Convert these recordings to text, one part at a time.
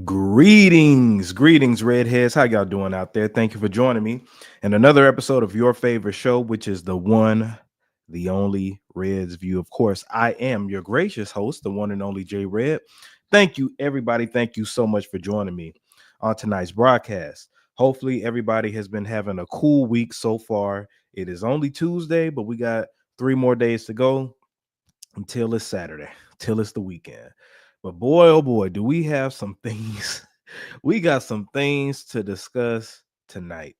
Greetings, redheads. How y'all doing out there? Thank you for joining me in another episode of your favorite show, which is the one, the only Red's View. Of course, I am your gracious host, the one and only J Red. Thank you, everybody. Thank you so much for joining me on tonight's broadcast. Hopefully, everybody has been having a cool week so far. It is only Tuesday, but we got 3 more days to go until it's Saturday, till it's the weekend. But boy, oh boy, do we have some things. We got some things to discuss tonight.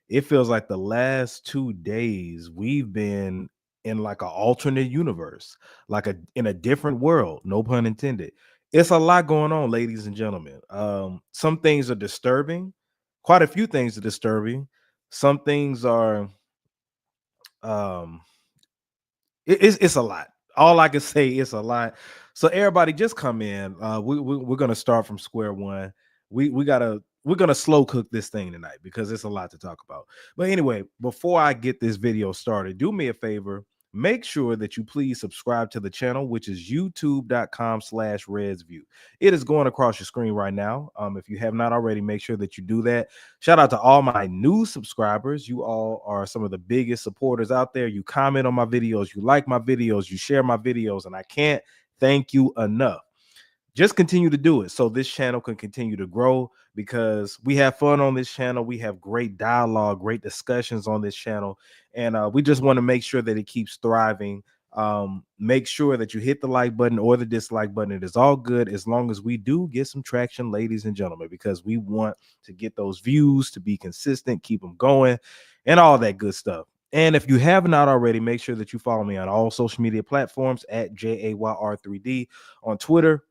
It feels like the last 2 days we've been in like an alternate universe, like in a different world, no pun intended. It's a lot going on, ladies and gentlemen. Some things are disturbing, quite a few things are disturbing. Some things are um it's a lot. All I can say is a lot. So everybody, just come in. We're gonna start from square one. We're gonna slow cook this thing tonight because it's a lot to talk about. But anyway, before I get this video started, do me a favor. Make sure that you please subscribe to the channel, which is youtube.com/redsview. It is going across your screen right now. If you have not already, make sure that you do that. Shout out to all my new subscribers. You all are some of the biggest supporters out there. You comment on my videos, you like my videos, you share my videos, and I can't thank you enough. Just continue to do it so this channel can continue to grow because we have fun on this channel. We have great dialogue, great discussions on this channel, and we just want to make sure that it keeps thriving. Make sure that you hit the like button or the dislike button. It is all good as long as we do get some traction, ladies and gentlemen, because we want to get those views to be consistent, keep them going, and all that good stuff. And if you have not already, make sure that you follow me on all social media platforms at JAYR3D on Twitter.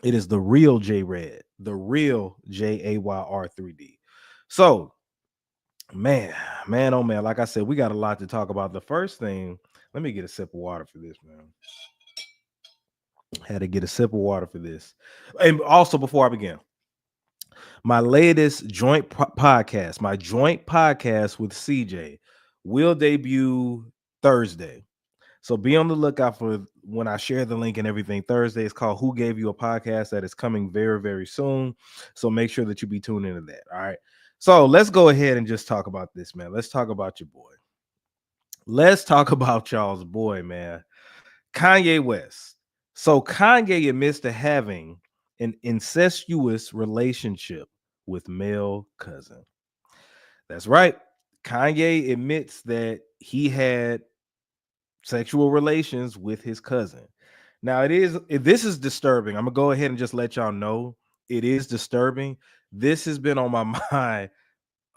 It is the real J Red, the real JAYR3D. So, oh man, like I said, we got a lot to talk about. The first thing, let me get a sip of water for this, man. Had to get a sip of water for this. And also, before I begin, my latest podcast, my joint podcast with CJ, will debut Thursday. So be on the lookout for when I share the link and everything Thursday. It's called Who Gave You a Podcast. That is coming very, very soon. So make sure that you be tuned into that. All right. So let's go ahead and just talk about this, man. Let's talk about your boy. Let's talk about y'all's boy, man. Kanye West. So Kanye admits to having an incestuous relationship with male cousin. That's right. Kanye admits that he had sexual relations with his cousin. Now, this is disturbing. I'm gonna go ahead and just let y'all know it is disturbing. This has been on my mind,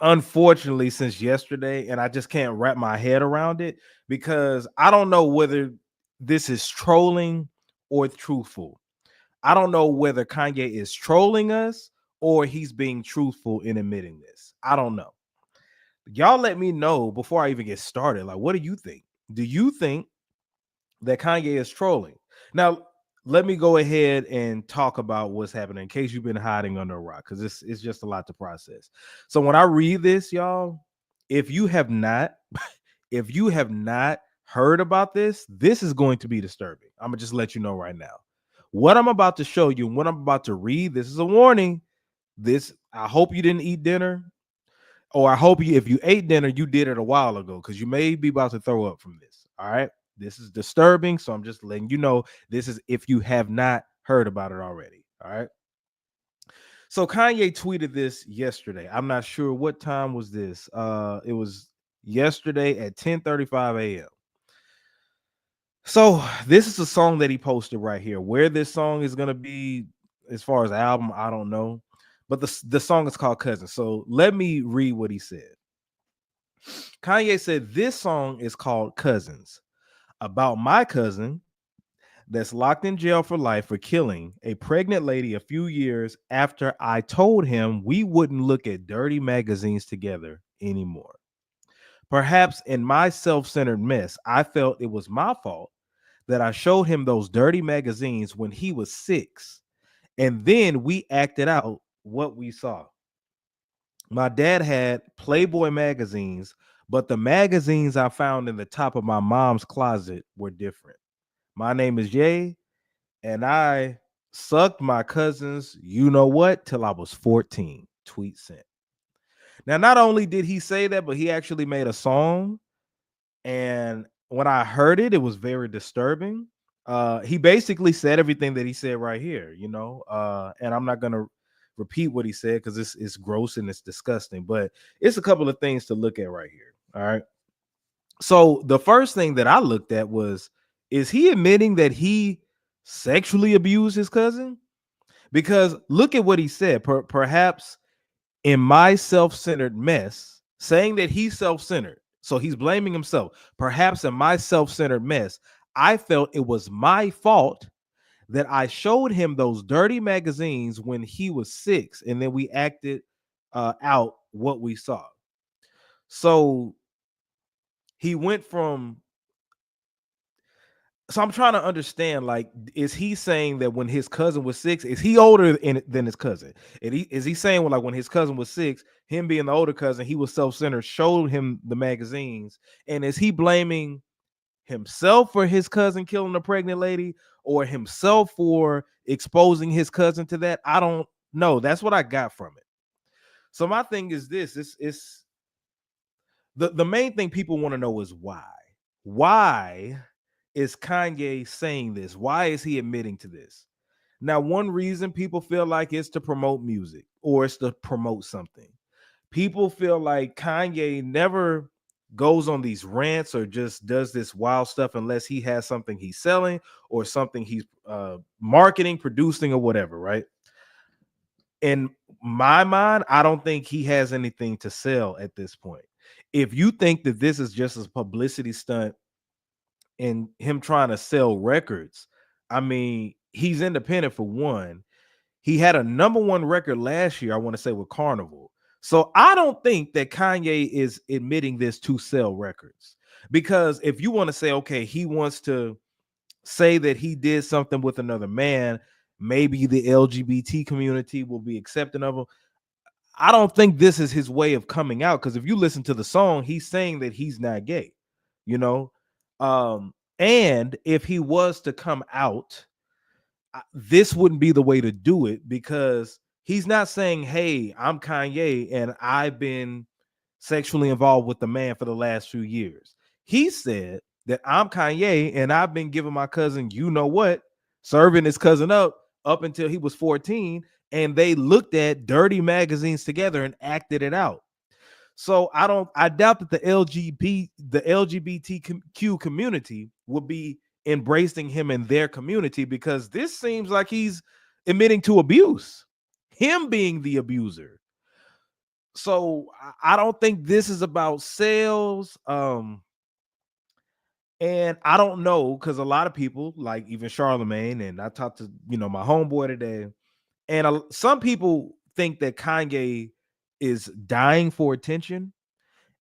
unfortunately, since yesterday, and I just can't wrap my head around it because I don't know whether this is trolling or truthful. I don't know whether Kanye is trolling us or he's being truthful in admitting this. I don't know. Y'all let me know before I even get started. Like, what do you think? Do you think that Kanye is trolling? Now, let me go ahead and talk about what's happening in case you've been hiding under a rock, because it's just a lot to process. So when I read this, y'all, if you have not, if you have not heard about this, this is going to be disturbing. I'm gonna just let you know right now. What I'm about to show you, what I'm about to read, this is a warning. This, I hope you didn't eat dinner, or I hope you, if you ate dinner, you did it a while ago, because you may be about to throw up from this. All right. This is disturbing. So I'm just letting you know this is if you have not heard about it already. All right. So Kanye tweeted this yesterday. I'm not sure what time was this. It was yesterday at 10:35 a.m. So this is a song that he posted right here. Where this song is gonna be as far as album, I don't know. But the song is called Cousin. So let me read what he said. Kanye said this song is called Cousins, about my cousin that's locked in jail for life for killing a pregnant lady a few years after I told him we wouldn't look at dirty magazines together anymore. Perhaps in my self-centered mess, I felt it was my fault that I showed him those dirty magazines when he was 6, and then we acted out what we saw. My dad had Playboy magazines, but the magazines I found in the top of my mom's closet were different. My name is Jay, and I Sucked my cousin's you know what till I was 14. Tweet sent. Now, not only did he say that, but he actually made a song. And when I heard it, it was very disturbing. He basically said everything that he said right here, and I'm not gonna repeat what he said because it's gross and it's disgusting, but it's a couple of things to look at right here. All right. So the first thing that I looked at was, is he admitting that he sexually abused his cousin? Because look at what he said. Perhaps in my self-centered mess, saying that he's self-centered. So he's blaming himself. Perhaps in my self-centered mess, I felt it was my fault that I showed him those dirty magazines when he was 6, and then we acted out what we saw. So he went from. So I'm trying to understand, like, is he saying that when his cousin was 6, is he older than his cousin? Is he saying, well, like when his cousin was 6, him being the older cousin, he was self-centered, showed him the magazines, and is he blaming himself for his cousin killing a pregnant lady, or himself for exposing his cousin to that? I don't know. That's what I got from it. So my thing is this: it's the main thing people want to know is why. Why is Kanye saying this? Why is he admitting to this? Now, one reason people feel like it's to promote music or it's to promote something. People feel like Kanye never goes on these rants or just does this wild stuff unless he has something he's selling or something he's marketing, producing, or whatever, right? In my mind, I don't think he has anything to sell at this point. If you think that this is just a publicity stunt and him trying to sell records, I mean, he's independent for one. He had a #1 record last year, I want to say, with Carnival. So I don't think that Kanye is admitting this to sell records. Because if you want to say, okay, he wants to say that he did something with another man, maybe the LGBT community will be accepting of him. I don't think this is his way of coming out, because if you listen to the song, he's saying that he's not gay, you know. And if he was to come out, this wouldn't be the way to do it, because he's not saying, hey, I'm Kanye and I've been sexually involved with the man for the last few years. He said that I'm Kanye and I've been giving my cousin, you know what, serving his cousin up until he was 14, and they looked at dirty magazines together and acted it out. So I doubt that the LGBTQ community will be embracing him in their community, because this seems like he's admitting to abuse, him being the abuser. So I don't think this is about sales. And I don't know, because a lot of people, like even Charlemagne, and I talked to my homeboy today, and some people think that Kanye is dying for attention.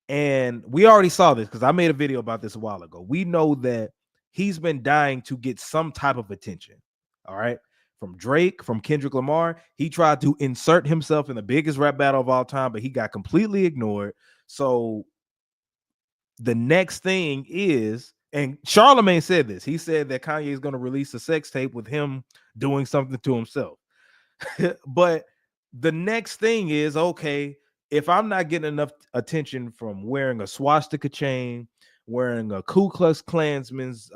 And we already saw this because I made a video about this a while ago. We know that he's been dying to get some type of attention. All right. From Drake, from Kendrick Lamar. He tried to insert himself in the biggest rap battle of all time, but he got completely ignored. So the next thing is, and Charlemagne said this, he said that Kanye is going to release a sex tape with him doing something to himself. But the next thing is, okay, if I'm not getting enough attention from wearing a swastika chain, wearing a Ku Klux Klansman's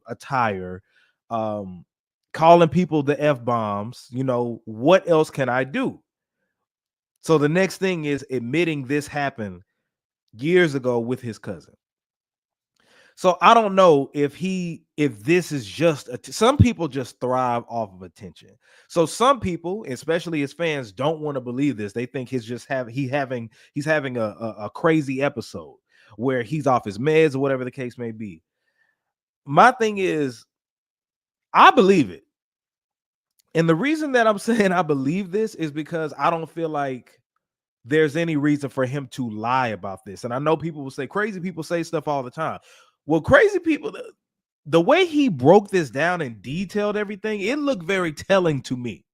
attire, calling people the F-bombs, what else can I do? So the next thing is admitting this happened years ago with his cousin. So I don't know if this is just some people just thrive off of attention. So some people, especially his fans, don't want to believe this. They think he's having a crazy episode where he's off his meds or whatever the case may be. My thing is, I believe it. And the reason that I'm saying I believe this is because I don't feel like there's any reason for him to lie about this. And I know people will say crazy people say stuff all the time. Well, crazy people, the way he broke this down and detailed everything, it looked very telling to me.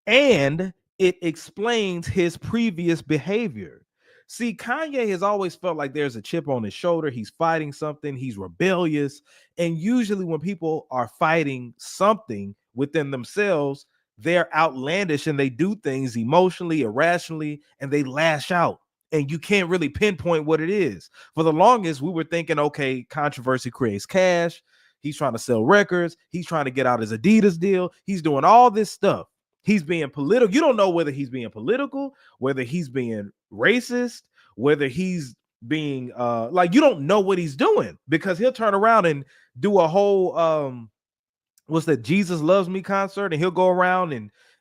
And it explains his previous behavior. See, Kanye has always felt like there's a chip on his shoulder. He's fighting something. He's rebellious. And usually when people are fighting something, within themselves, they're outlandish and they do things emotionally, irrationally, and they lash out. And you can't really pinpoint what it is. For the longest, we were thinking, okay, controversy creates cash. He's trying to sell records. He's trying to get out his Adidas deal. He's doing all this stuff. He's being political. You don't know whether he's being political, whether he's being racist, whether he's being like, you don't know what he's doing, because he'll turn around and do a whole what's that, Jesus Loves Me concert, and he'll go around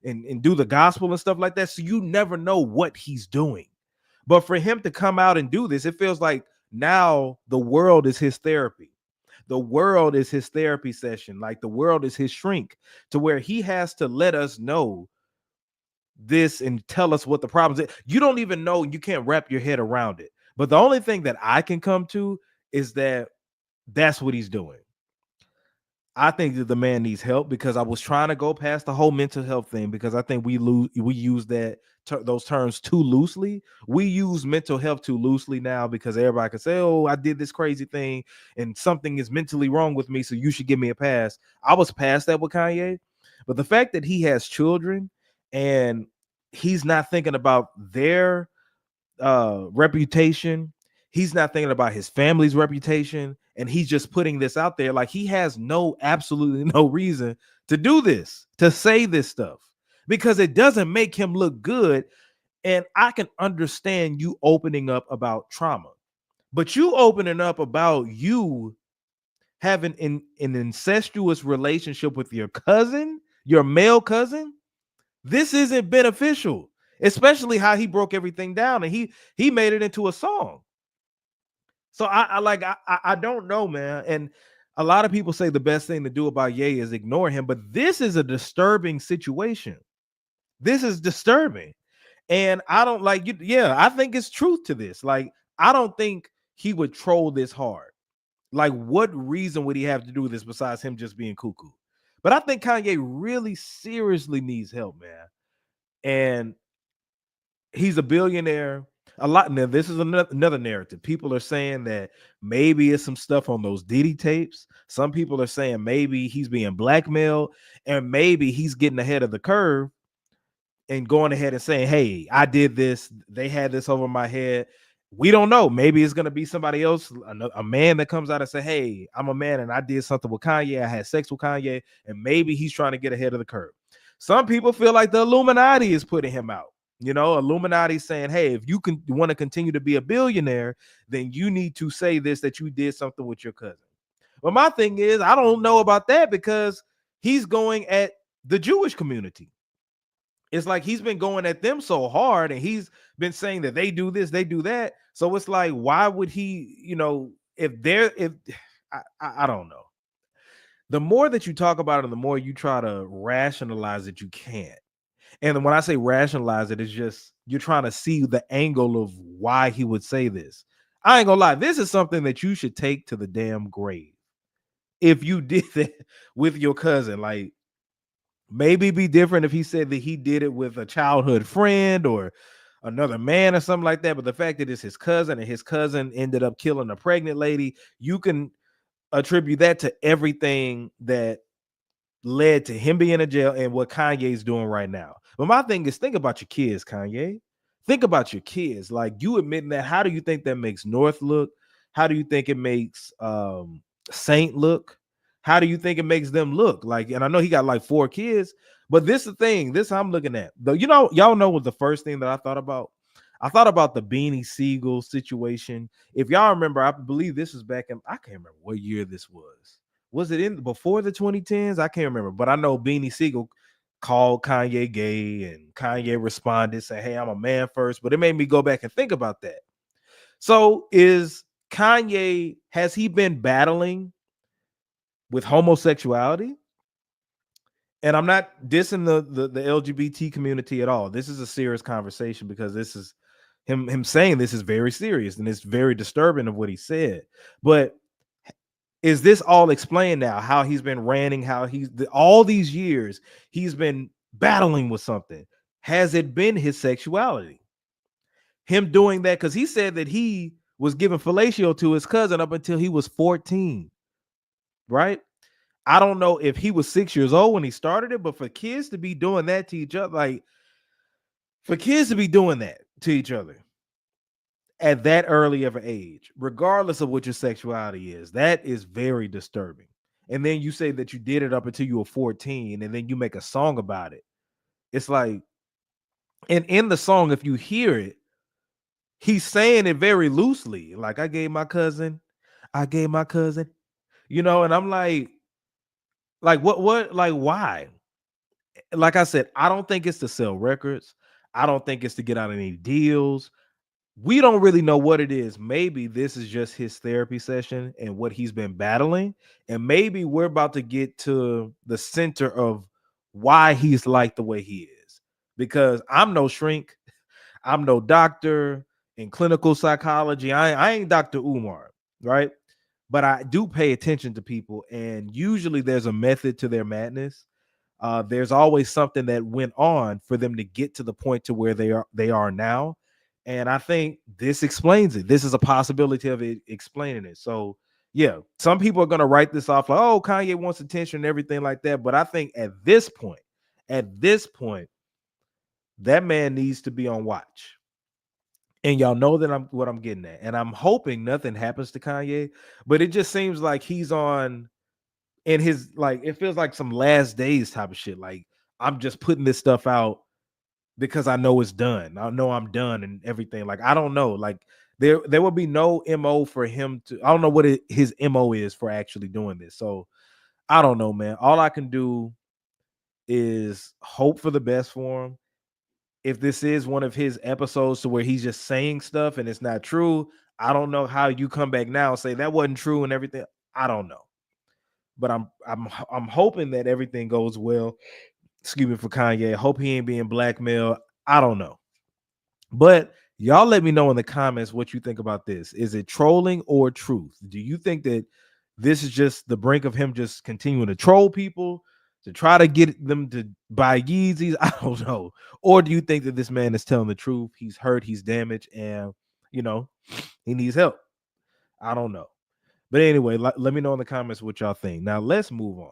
and do the gospel and stuff like that. So you never know what he's doing. But for him to come out and do this, it feels like now the world is his therapy. The world is his therapy session. Like the world is his shrink, to where he has to let us know this and tell us what the problem is. You don't even know, you can't wrap your head around it. But the only thing that I can come to is that that's what he's doing. I think that the man needs help, because I was trying to go past the whole mental health thing, because I think we use those terms too loosely. We use mental health too loosely now, because everybody can say, "Oh, I did this crazy thing and something is mentally wrong with me, so you should give me a pass." I was past that with Kanye, but the fact that he has children and he's not thinking about their reputation, he's not thinking about his family's reputation, and he's just putting this out there. Like, he has absolutely no reason to do this, to say this stuff, because it doesn't make him look good. And I can understand you opening up about trauma, but you opening up about you having an incestuous relationship with your cousin, your male cousin, this isn't beneficial, especially how he broke everything down and he made it into a song. So I don't know, man. And a lot of people say the best thing to do about Ye is ignore him, but this is a disturbing situation. This is disturbing. And I don't like you. Yeah, I think it's truth to this. Like, I don't think he would troll this hard. Like, what reason would he have to do this besides him just being cuckoo? But I think Kanye really seriously needs help, man. And he's a billionaire. A lot. Now, this is another narrative. People are saying that maybe it's some stuff on those Diddy tapes. Some people are saying maybe he's being blackmailed, and maybe he's getting ahead of the curve and going ahead and saying, "Hey, I did this. They had this over my head." We don't know. Maybe it's going to be somebody else, a man that comes out and say, "Hey, I'm a man and I did something with Kanye. I had sex with Kanye," and maybe he's trying to get ahead of the curve. Some people feel like the Illuminati is putting him out. You know, Illuminati saying, "Hey, if you want to continue to be a billionaire, then you need to say this, that you did something with your cousin." But my thing is, I don't know about that, because he's going at the Jewish community. It's like he's been going at them so hard, and he's been saying that they do this, they do that. So it's like, why would he, if I don't know. The more that you talk about it, the more you try to rationalize it, you can't. And when I say rationalize it, it's just you're trying to see the angle of why he would say this. I ain't gonna lie, this is something that you should take to the damn grave. If you did that with your cousin, like, maybe be different if he said that he did it with a childhood friend or another man or something like that. But the fact that it's his cousin and his cousin ended up killing a pregnant lady, you can attribute that to everything that led to him being in jail and what Kanye's doing right now. But my thing is, think about your kids, Kanye. Think about your kids. Like, you admitting that, how do you think that makes North look? How do you think it makes Saint look? How do you think it makes them look? Like, and I know he got like 4 kids, but this is the thing. This I'm looking at. Though, y'all know what the first thing that I thought about? I thought about the Beanie Siegel situation. If y'all remember, I believe this was back in, I can't remember what year this was. Was it in before the 2010s? I can't remember, but I know Beanie Siegel called Kanye gay, and Kanye responded saying, "Hey, I'm a man first." But it made me go back and think about that. So is Kanye, has he been battling with homosexuality? And I'm not dissing the LGBT community at all. This is a serious conversation, because this is him saying this is very serious, and it's very disturbing of what he said. But is this all explained now? How he's been ranting, how all these years he's been battling with something. Has it been his sexuality? Him doing that, because he said that he was giving fellatio to his cousin up until he was 14, right? I don't know if he was 6 years old when he started it, but for kids to be doing that to each other, like for kids to be doing that to each other at that early of an age, regardless of what your sexuality is, that is very disturbing. And then you say that you did it up until you were 14, and then you make a song about it. It's like, and in the song, if you hear it, he's saying it very loosely. Like, I gave my cousin, and I'm like, what, like, why? Like I said, I don't think it's to sell records. I don't think it's to get out any deals. We don't really know what it is. Maybe this is just his therapy session and what he's been battling. And maybe we're about to get to the center of why he's like the way he is. Because I'm no shrink, I'm no doctor in clinical psychology. I ain't Dr. Umar, right? But I do pay attention to people, and usually there's a method to their madness. There's always something that went on for them to get to the point to where they are now. And I think this explains it. This is a possibility of it explaining it. So yeah, some people are going to write this off like, oh, Kanye wants attention and everything like that. But I think at this point, that man needs to be on watch. And y'all know that I'm getting at. And I'm hoping nothing happens to Kanye, but it just seems like he's on in his, like, it feels like some last days type of shit. Like, I'm just putting this stuff out because I know it's done. I know I'm done and everything. Like, I don't know. Like, there will be no MO for him to. I don't know what his MO is for actually doing this. So I don't know, man. All I can do is hope for the best for him. If this is one of his episodes to where he's just saying stuff and it's not true, I don't know how you come back now and say that wasn't true and everything. I don't know. But I'm hoping that everything goes well. Excuse me for Kanye. Hope he ain't being blackmailed. I don't know. But y'all let me know in the comments what you think about this. Is it trolling or truth? Do you think that this is just the brink of him just continuing to troll people to try to get them to buy Yeezys? I don't know. Or do you think that this man is telling the truth? He's hurt, he's damaged, and he needs help. I don't know. But anyway, let me know in the comments what y'all think. Now let's move on.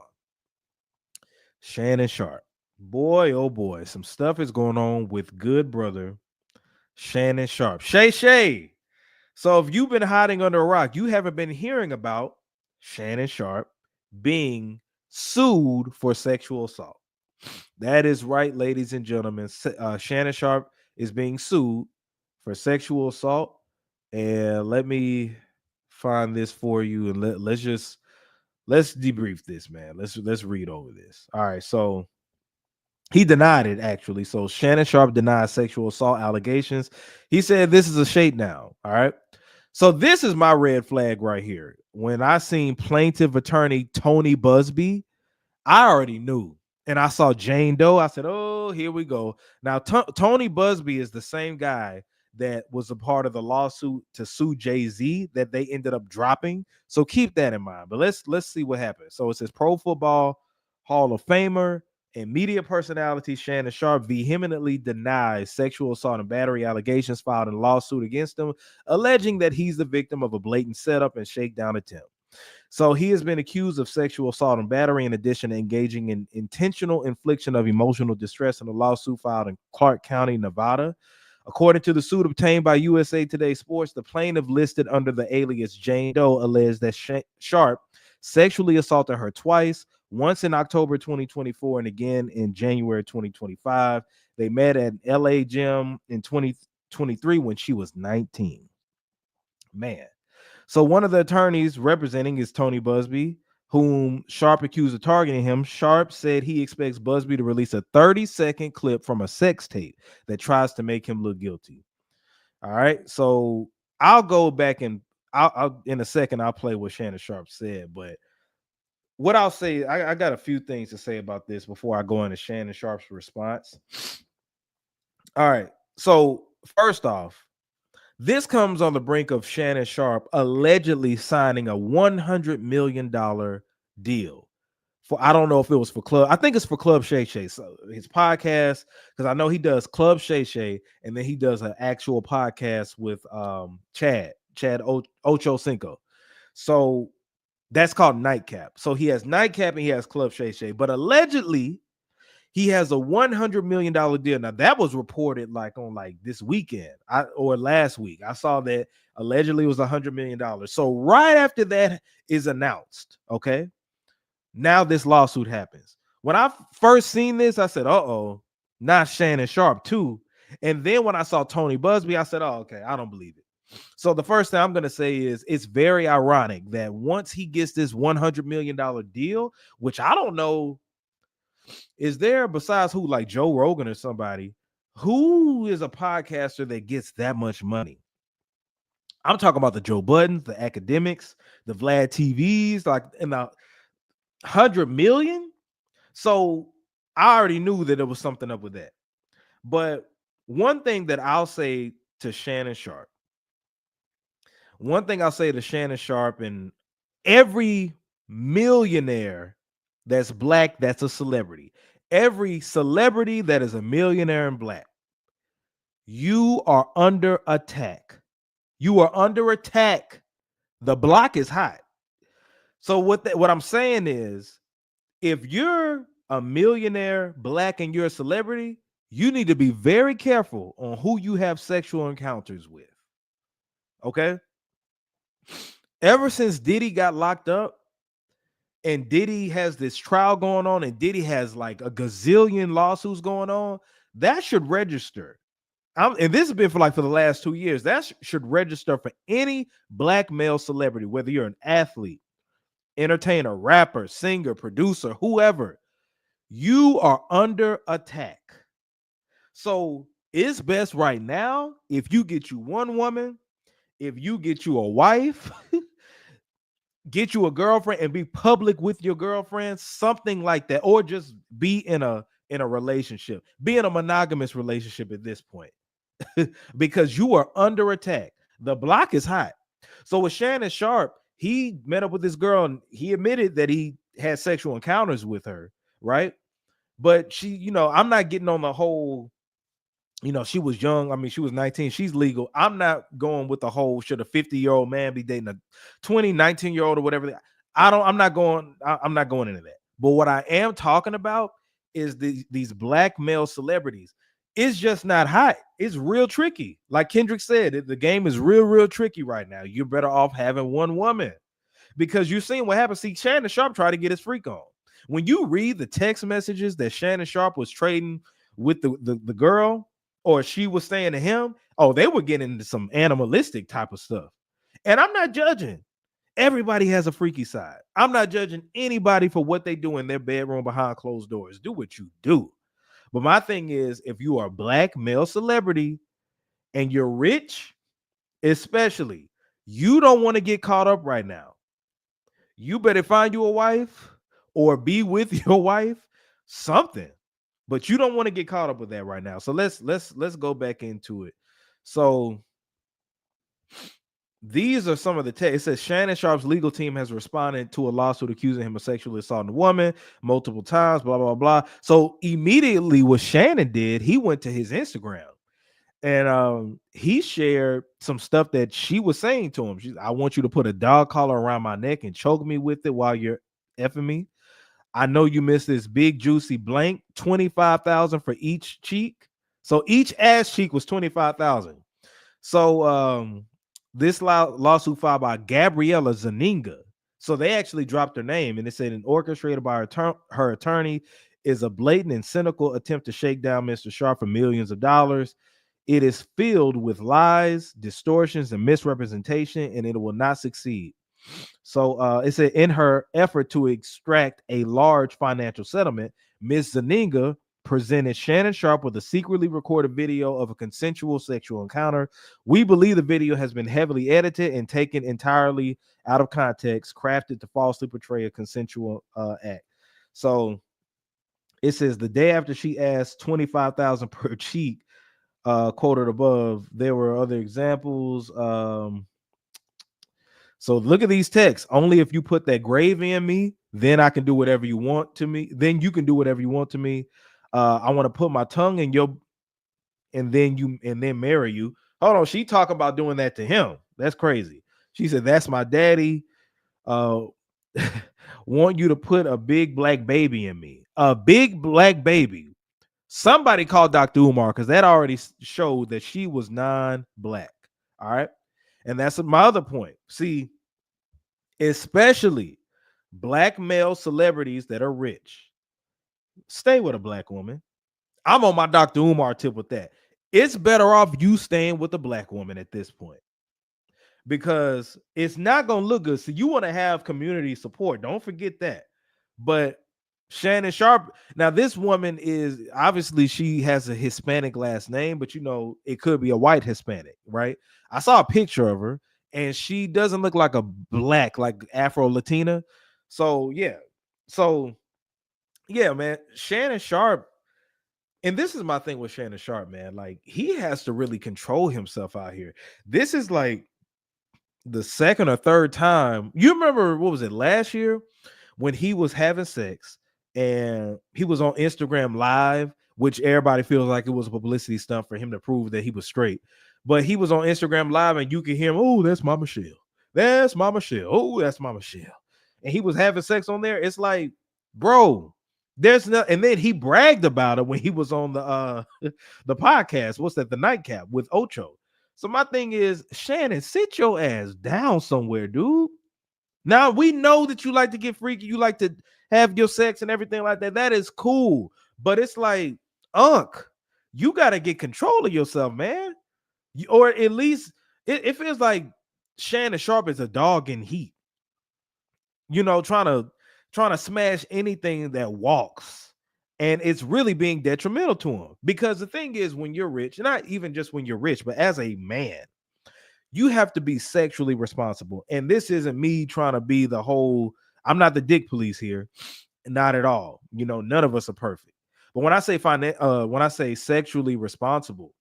Shannon Sharp. Boy, oh boy, some stuff is going on with good brother Shannon Sharp. Shay. So if you've been hiding under a rock, you haven't been hearing about Shannon Sharp being sued for sexual assault. That is right, ladies and gentlemen. Shannon Sharp is being sued for sexual assault. And let me find this for you, and let's debrief this, man. Let's read over this. All right, so he denied it, actually. So Shannon Sharp denied sexual assault allegations. He said this is a shakedown. All right. So this is my red flag right here. When I seen plaintiff attorney Tony Busby, I already knew. And I saw Jane Doe. I said, oh, here we go. Now, Tony Busby is the same guy that was a part of the lawsuit to sue Jay-Z that they ended up dropping. So keep that in mind. But let's see what happens. So it says Pro Football Hall of Famer and media personality Shannon Sharp vehemently denies sexual assault and battery allegations filed in a lawsuit against him, alleging that he's the victim of a blatant setup and shakedown attempt. So he has been accused of sexual assault and battery, in addition to engaging in intentional infliction of emotional distress in a lawsuit filed in Clark County, Nevada. According to the suit obtained by USA Today Sports, the plaintiff, listed under the alias Jane Doe, alleged that Sharp sexually assaulted her twice, once in October 2024 and again in January 2025. They met at an LA gym in 2023 when she was 19. Man. So one of the attorneys representing is Tony Busby, whom Sharp accused of targeting him. Sharp said he expects Busby to release a 30-second clip from a sex tape that tries to make him look guilty. All right. So I'll go back and I'll in a second, I'll play what Shannon Sharp said. But what I'll say, I got a few things to say about this before I go into Shannon Sharp's response. All right. So first off, this comes on the brink of Shannon Sharp allegedly signing a $100 million deal for, I don't know if it was for Club. I think it's for Club Shay Shay. So his podcast, because I know he does Club Shay Shay, and then he does an actual podcast with Chad Ocho Cinco. So That's called Nightcap. So he has Nightcap and he has Club Shay Shay. But allegedly, he has a $100 million deal. Now, that was reported like on like this weekend or last week. I saw that allegedly it was $100 million. So right after that is announced, okay, now this lawsuit happens. When I first seen this, I said, uh-oh, not Shannon Sharp too. And then when I saw Tony Busby, I said, oh, okay, I don't believe it. So the first thing I'm going to say is it's very ironic that once he gets this $100 million deal, which I don't know, is there besides who, like Joe Rogan or somebody, who is a podcaster that gets that much money? I'm talking about the Joe Buttons, the academics, the Vlad TVs, like in the 100 million. So I already knew that there was something up with that. But one thing that I'll say to Shannon Sharp, and every millionaire that's black, that's a celebrity. Every celebrity that is a millionaire and black, you are under attack. You are under attack. The block is hot. So what I'm saying is, if you're a millionaire black and you're a celebrity, you need to be very careful on who you have sexual encounters with. Okay? Ever since Diddy got locked up and Diddy has this trial going on and Diddy has like a gazillion lawsuits going on, that should register. And this has been for the last 2 years. That should register for any black male celebrity, whether you're an athlete, entertainer, rapper, singer, producer, whoever. You are under attack. So it's best right now if you get you one woman, if you get you a wife, get you a girlfriend and be public with your girlfriend, something like that, or just be in a relationship, be in a monogamous relationship at this point. Because you are under attack. The block is hot. So with Shannon Sharp, he met up with this girl and he admitted that he had sexual encounters with her, right? But she, I'm not getting on the whole, she was young. I mean, she was 19. She's legal. I'm not going with the whole should a 50-year-old man be dating a 19-year-old or whatever. I'm not going into that. But what I am talking about is these black male celebrities. It's just not hot. It's real tricky. Like Kendrick said, the game is real tricky right now. You're better off having one woman because you're seeing what happens. See, Shannon Sharp tried to get his freak on. When you read the text messages that Shannon Sharp was trading with the girl, or she was saying to him, oh, they were getting into some animalistic type of stuff. And I'm not judging. Everybody has a freaky side. I'm not judging anybody for what they do in their bedroom behind closed doors. Do what you do. But my thing is, if you are a black male celebrity and you're rich, especially, you don't want to get caught up right now. You better find you a wife or be with your wife, something. But you don't want to get caught up with that right now. So let's go back into it. So these are some of the text. It says Shannon Sharp's legal team has responded to a lawsuit accusing him of sexually assaulting a woman multiple times, blah, blah, blah. So immediately what Shannon did, he went to his Instagram and he shared some stuff that she was saying to him. I want you to put a dog collar around my neck and choke me with it while you're effing me. I know you missed this big juicy blank, 25,000 for each cheek. So each ass cheek was 25,000. So this lawsuit filed by Gabriella Zaninga. So they actually dropped her name and it said, orchestrated by her attorney, is a blatant and cynical attempt to shake down Mr. Sharp for millions of dollars. It is filled with lies, distortions, and misrepresentation, and it will not succeed. So it said, in her effort to extract a large financial settlement, Ms. Zaninga presented Shannon Sharp with a secretly recorded video of a consensual sexual encounter. We believe the video has been heavily edited and taken entirely out of context, crafted to falsely portray a consensual act. So it says the day after she asked 25,000 per cheek, quoted above, there were other examples. So look at these texts. Only if you put that gravy in me, then I can do whatever you want to me. Then you can do whatever you want to me. I want to put my tongue in your, and then marry you. Hold on, she talking about doing that to him. That's crazy. She said, "That's my daddy. want you to put a big black baby in me. A big black baby. Somebody called Dr. Umar because that already showed that she was non-black. All right. And that's my other point. See, especially black male celebrities that are rich, stay with a black woman. I'm on my Dr. Umar tip with that. It's better off you staying with a black woman at this point because it's not going to look good. So you want to have community support. Don't forget that. But Shannon Sharp, now this woman is obviously she has a Hispanic last name, but it could be a white Hispanic, right? I saw a picture of her and she doesn't look like a black, like Afro Latina. So yeah, man, Shannon Sharp. And this is my thing with Shannon Sharp, man. Like, he has to really control himself out here. This is like the second or third time. You remember, what was it, last year when he was having sex and he was on Instagram Live, which everybody feels like it was a publicity stunt for him to prove that he was straight. But he was on Instagram Live and you could hear him, oh, that's my Michelle. That's my Michelle. Oh, that's my Michelle. And he was having sex on there. It's like, bro, there's no, and then he bragged about it when he was on the the podcast. What's that? The Nightcap with Ocho. So my thing is, Shannon, sit your ass down somewhere, dude. Now we know that you like to get freaky, you like to have your sex and everything like that. That is cool, but it's like, you got to get control of yourself, man. Or at least it feels like Shannon Sharp is a dog in heat. Trying to smash anything that walks, and it's really being detrimental to him. Because the thing is, when you're rich, not even just when you're rich, but as a man, you have to be sexually responsible. And this isn't me trying to be the whole, I'm not the dick police here, not at all. None of us are perfect. But when I say sexually responsible,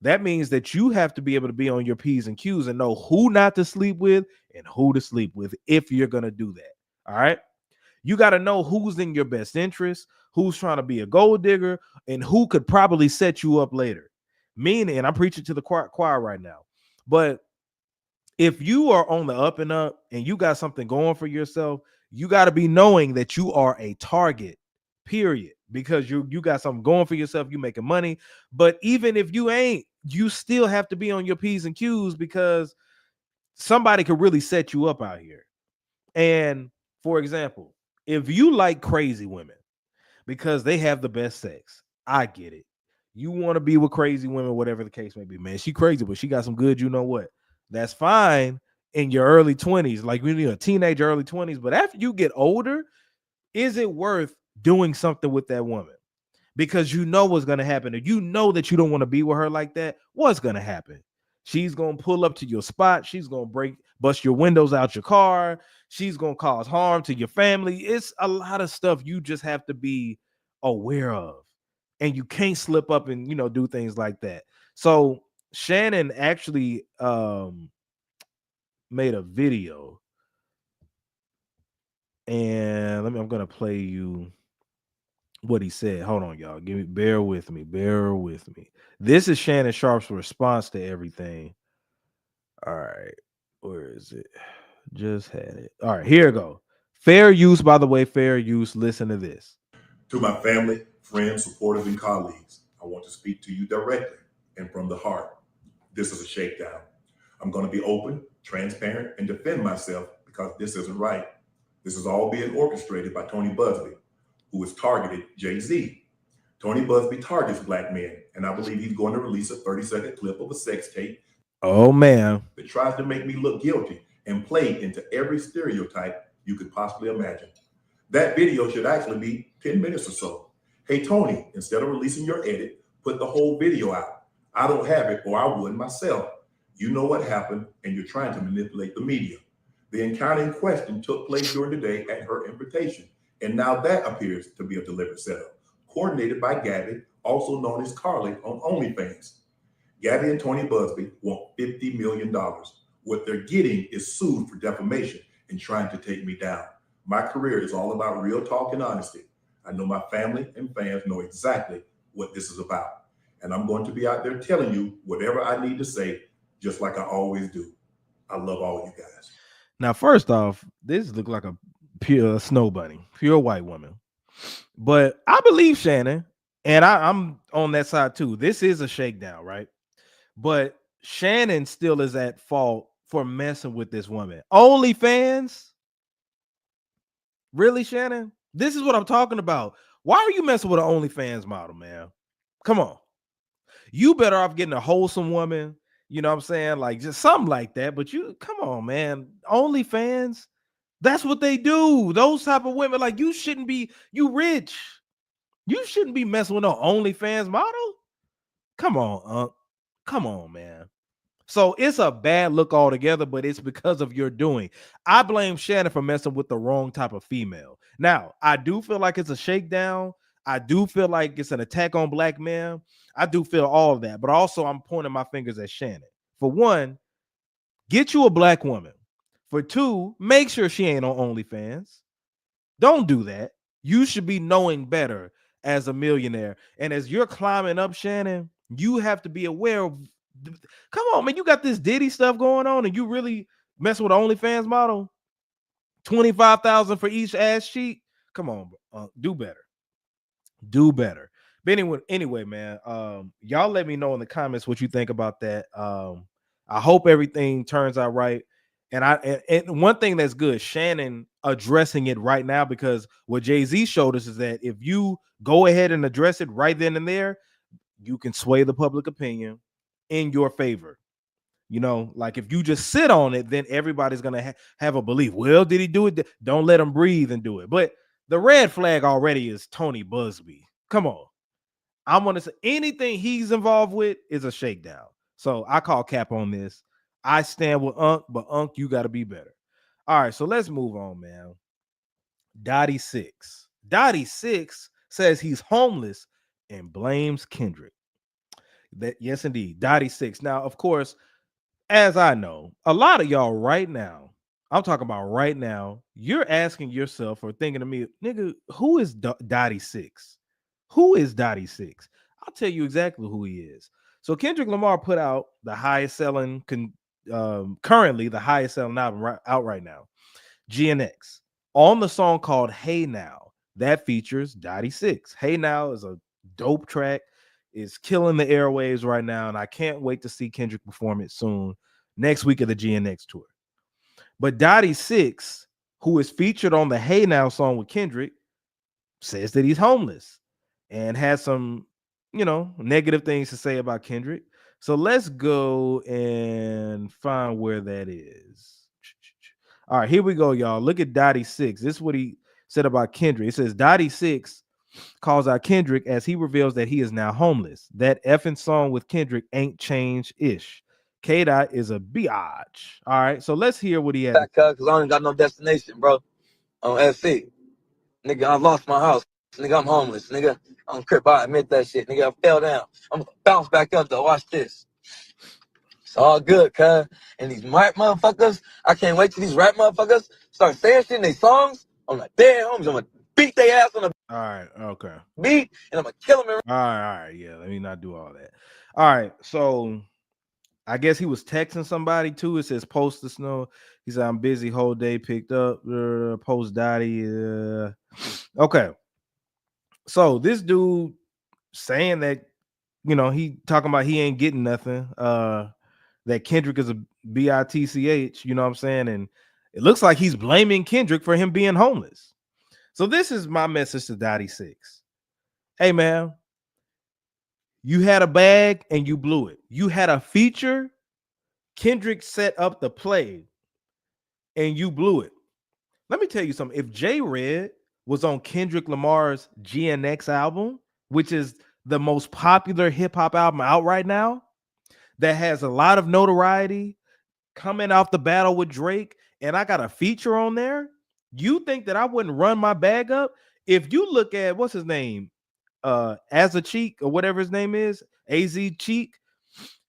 that means that you have to be able to be on your P's and Q's and know who not to sleep with and who to sleep with if you're going to do that. All right. You got to know who's in your best interest, who's trying to be a gold digger, and who could probably set you up later. Meaning, and I'm preaching to the choir right now, but if you are on the up and up and you got something going for yourself, you got to be knowing that you are a target, period, because you got something going for yourself, you making money. But even if you ain't, you still have to be on your P's and Q's because somebody could really set you up out here. And for example, if you like crazy women because they have the best sex, I get it. You want to be with crazy women, whatever the case may be, man. She crazy, but she got some good, you know what? That's fine in your early 20s, like when you're a teenager, early 20s. But after you get older, is it worth doing something with that woman? Because you know what's going to happen. If you know that you don't want to be with her like that, what's going to happen? She's going to pull up to your spot. She's going to bust your windows out your car. She's going to cause harm to your family. It's a lot of stuff you just have to be aware of. And you can't slip up and, do things like that. So Shannon actually made a video. And I'm going to play you what he said. Hold on, y'all. Bear with me. This is Shannon Sharp's response to everything. All right. Where is it? Just had it. All right, here we go. Fair use, by the way, fair use. Listen to this. To my family, friends, supporters, and colleagues, I want to speak to you directly and from the heart. This is a shakedown. I'm going to be open, transparent, and defend myself because this isn't right. This is all being orchestrated by Tony Busby, who has targeted Jay-Z. Tony Busby targets black men, and I believe he's going to release a 30-second clip of a sex tape. Oh, man. That tries to make me look guilty and play into every stereotype you could possibly imagine. That video should actually be 10 minutes or so. Hey, Tony, instead of releasing your edit, put the whole video out. I don't have it, or I would myself. You know what happened, and you're trying to manipulate the media. The encounter in question took place during the day at her invitation, and now that appears to be a deliberate setup, coordinated by Gabby, also known as Carly on OnlyFans. Gabby and Tony Busby want $50 million. What they're getting is sued for defamation and trying to take me down. My career is all about real talk and honesty. I know my family and fans know exactly what this is about. And I'm going to be out there telling you whatever I need to say, just like I always do. I love all you guys. Now, first off, this looked like a pure snow bunny, pure white woman. But I believe Shannon, and I'm on that side too. This is a shakedown, right? But Shannon still is at fault for messing with this woman. OnlyFans? Really, Shannon? This is what I'm talking about. Why are you messing with an OnlyFans model, man? Come on. You better off getting a wholesome woman, you know what I'm saying? Like just something like that. But you come on, man. OnlyFans, that's what they do. Those type of women, like you shouldn't be, you rich. You shouldn't be messing with no OnlyFans model. Come on, come on, man. So it's a bad look altogether, but it's because of your doing. I blame Shannon for messing with the wrong type of female. Now, I do feel like it's a shakedown. I do feel like it's an attack on black men. I do feel all of that, but also I'm pointing my fingers at Shannon. For one, get you a black woman. For two, make sure she ain't on OnlyFans. Don't do that. You should be knowing better as a millionaire. And as you're climbing up, Shannon, you have to be aware of. Come on, man. You got this Diddy stuff going on, and you really messing with an OnlyFans model? 25,000 for each ass cheek? Come on, do better. Do better. But anyway, man. Y'all let me know in the comments what you think about that. I hope everything turns out right. And one thing that's good, Shannon addressing it right now, because what Jay-Z showed us is that if you go ahead and address it right then and there, you can sway the public opinion in your favor. You know, like if you just sit on it, then everybody's gonna have a belief. Well, did he do it? Don't let him breathe and do it. But the red flag already is Tony Busby. Come on. I'm gonna say anything he's involved with is a shakedown. So I call cap on this. I stand with Unc, but Unc, you got to be better. All right, so let's move on, man. Dottie Six. Dottie Six says he's homeless and blames Kendrick. That yes, indeed, Dottie Six. Now, of course, as I know, a lot of y'all right now, I'm talking about right now, you're asking yourself or thinking to me, nigga, who is Dottie Six? Who is Dottie Six? I'll tell you exactly who he is. So Kendrick Lamar put out the highest selling, currently the highest selling album out right now, GNX, on the song called Hey Now. That features Dottie Six. Hey Now is a dope track. Is killing the airwaves right now, and I can't wait to see Kendrick perform it soon, next week of the GNX tour. But Dottie Six, who is featured on the Hey Now song with Kendrick, says that he's homeless and has some, negative things to say about Kendrick. So let's go and find where that is. All right, here we go, y'all. Look at Dottie Six. This is what he said about Kendrick. It says Dottie Six calls out Kendrick as he reveals that he is now homeless. That effing song with Kendrick ain't changed ish. K-Dot is a biatch. All right, so let's hear what he had. Because I ain't got no destination, bro. On SC. Nigga, I lost my house. Nigga, I'm homeless. Nigga, I'm crip. I admit that shit. Nigga, I fell down. I'm gonna bounce back up, though. Watch this. It's all good, cuz. And these rap motherfuckers, I can't wait till these rap motherfuckers start saying shit in their songs. I'm like, dead homies. I'm gonna beat their ass on the All right, okay. beat, and I'm gonna kill them. All right, yeah. Let me not do all that. All right, so I guess he was texting somebody too. It says post the snow. He said, I'm busy, whole day picked up. Post Dottie. Okay. So this dude saying that, he talking about he ain't getting nothing. That Kendrick is a bitch, you know what I'm saying? And it looks like he's blaming Kendrick for him being homeless. So this is my message to Dottie Six. Hey, man, you had a bag and you blew it. You had a feature. Kendrick set up the play and you blew it. Let me tell you something. If J Red was on Kendrick Lamar's GNX album, which is the most popular hip hop album out right now, that has a lot of notoriety, coming off the battle with Drake, and I got a feature on there, you think that I wouldn't run my bag up? If you look at what's his name, As a Cheek or whatever his name is, AZ Cheek,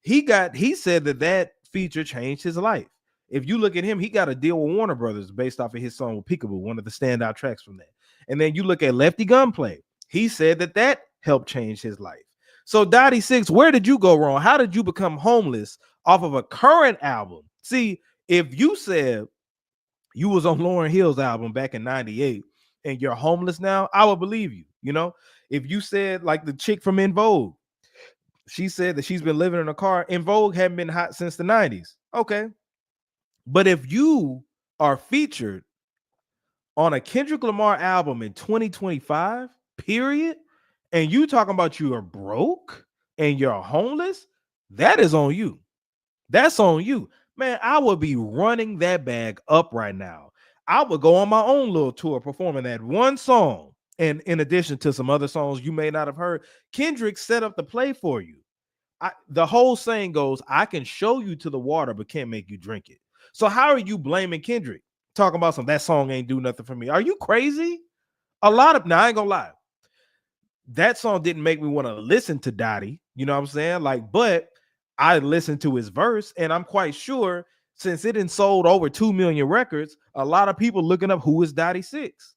he said that feature changed his life. If you look at him, he got a deal with Warner Brothers based off of his song with Peekaboo, one of the standout tracks from that. And then you look at Lefty Gunplay, he said that helped change his life. So Dottie Six, where did you go wrong? How did you become homeless off of a current album? See, if you said you was on Lauryn Hill's album back in 98 and you're homeless now, I would believe you. You know, if you said like the chick from In Vogue, she said that she's been living in a car. In Vogue hadn't been hot since the 90s. Okay. But if you are featured on a Kendrick Lamar album in 2025, period, and you talking about you are broke and you're homeless, that is on you. That's on you. Man, I would be running that bag up right now. I would go on my own little tour performing that one song. And in addition to some other songs you may not have heard, Kendrick set up the play for you. The whole saying goes, I can show you to the water, but can't make you drink it. So how are you blaming Kendrick? Talking about that song ain't do nothing for me. Are you crazy? Now I ain't gonna lie. That song didn't make me want to listen to Dottie. You know what I'm saying? Like, but I listened to his verse, and I'm quite sure since it had sold over 2 million records, a lot of people looking up who is Dottie 6.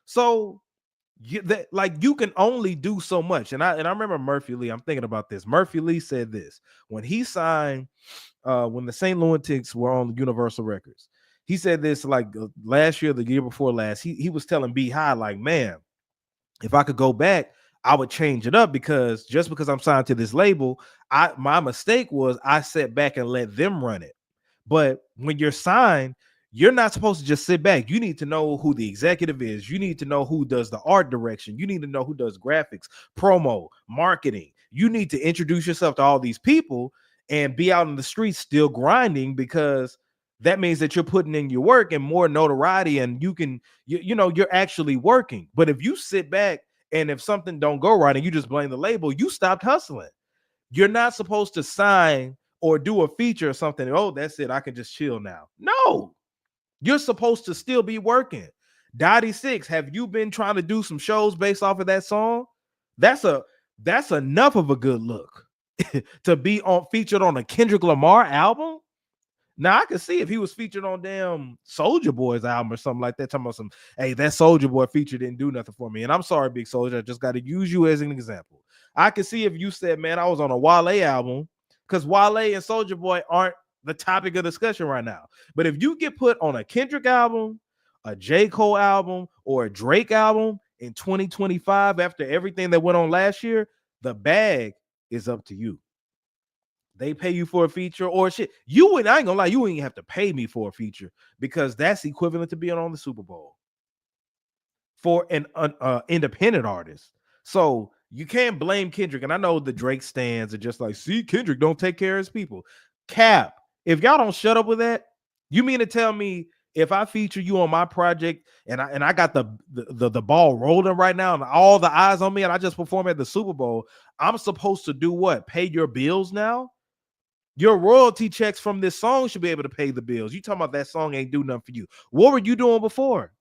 So you can only do so much. And I remember Murphy Lee. I'm thinking about this. Murphy Lee said this when he signed, when the St. Lunatics were on Universal Records. He said this like last year, the year before last. He was telling B High, like, man, if I could go back, I would change it up because just because I'm signed to this label, my mistake was I sat back and let them run it. But when you're signed, you're not supposed to just sit back. You need to know who the executive is. You need to know who does the art direction. You need to know who does graphics, promo, marketing. You need to introduce yourself to all these people and be out in the streets still grinding, because that means that you're putting in your work and more notoriety, and you're actually working. But if you sit back and if something don't go right and you just blame the label, you stopped hustling. You're not supposed to sign or do a feature or something. Oh, that's it. I can just chill now. No, you're supposed to still be working. Dottie 6, have you been trying to do some shows based off of that song? That's enough of a good look to be featured on a Kendrick Lamar album. Now I can see if he was featured on damn Soulja Boy's album or something like that. Talking about hey, that Soulja Boy feature didn't do nothing for me. And I'm sorry, Big Soulja, I just got to use you as an example. I can see if you said, man, I was on a Wale album, because Wale and Soulja Boy aren't the topic of discussion right now. But if you get put on a Kendrick album, a J. Cole album, or a Drake album in 2025 after everything that went on last year, the bag is up to you. They pay you for a feature or shit. I ain't gonna lie, you ain't have to pay me for a feature, because that's equivalent to being on the Super Bowl for an independent artist. So you can't blame Kendrick. And I know the Drake stands are just like, see, Kendrick don't take care of his people. Cap, if y'all don't shut up with that, you mean to tell me if I feature you on my project and I got the ball rolling right now and all the eyes on me and I just perform at the Super Bowl, I'm supposed to do what? Pay your bills now? Your royalty checks from this song should be able to pay the bills. You talking about that song ain't do nothing for you. What were you doing before?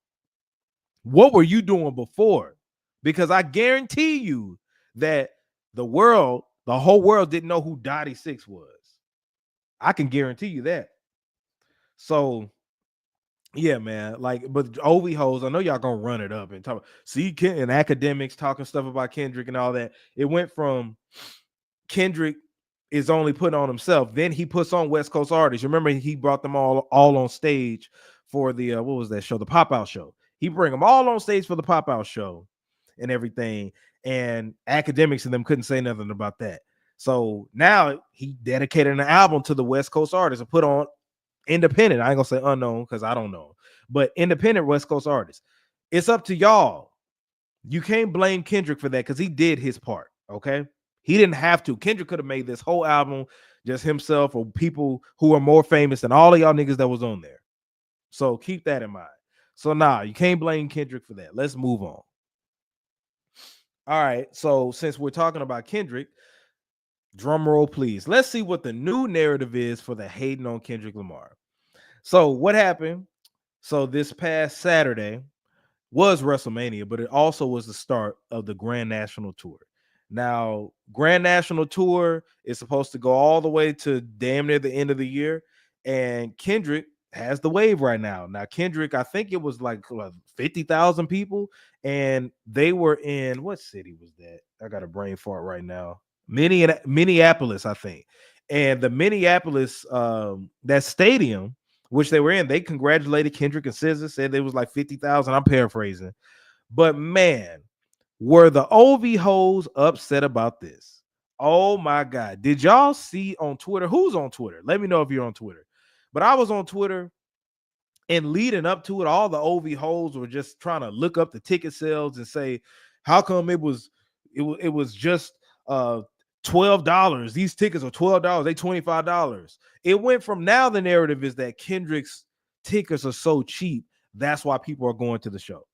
Because I guarantee you that the whole world didn't know who Dottie 6 was. I can guarantee you that. So, yeah, man. But OV hoes, I know y'all gonna run it up and talk. See, and academics talking stuff about Kendrick and all that. It went from Kendrick is only putting on himself. Then he puts on West Coast artists. Remember, he brought them all on stage for the what was that show? The Pop Out show. He bring them all on stage for the Pop Out show and everything. And academics and them couldn't say nothing about that. So now he dedicated an album to the West Coast artists and put on independent. I ain't gonna say unknown because I don't know, but independent West Coast artists. It's up to y'all. You can't blame Kendrick for that because he did his part. Okay. He didn't have to. Kendrick could have made this whole album just himself or people who are more famous than all of y'all niggas that was on there. So keep that in mind. So you can't blame Kendrick for that. Let's move on. All right. So since we're talking about Kendrick, drum roll, please. Let's see what the new narrative is for the hating on Kendrick Lamar. So what happened? So this past Saturday was WrestleMania, but it also was the start of the Grand National Tour. Now, Grand National Tour is supposed to go all the way to damn near the end of the year, and Kendrick has the wave right now. Now, Kendrick, I think it was like 50,000 people, and they were in, what city was that? I got a brain fart right now. Minneapolis, I think. And the Minneapolis, that stadium which they were in. They congratulated Kendrick and SZA, said they was like 50,000. I'm paraphrasing. But man, were the OV hoes upset about this? Oh my God. Did y'all see on Twitter? Who's on Twitter? Let me know if you're on Twitter. But I was on Twitter, and leading up to it, all the OV hoes were just trying to look up the ticket sales and say, how come it was just $12? These tickets are $12, they $25. It went from, now the narrative is that Kendrick's tickets are so cheap, that's why people are going to the show.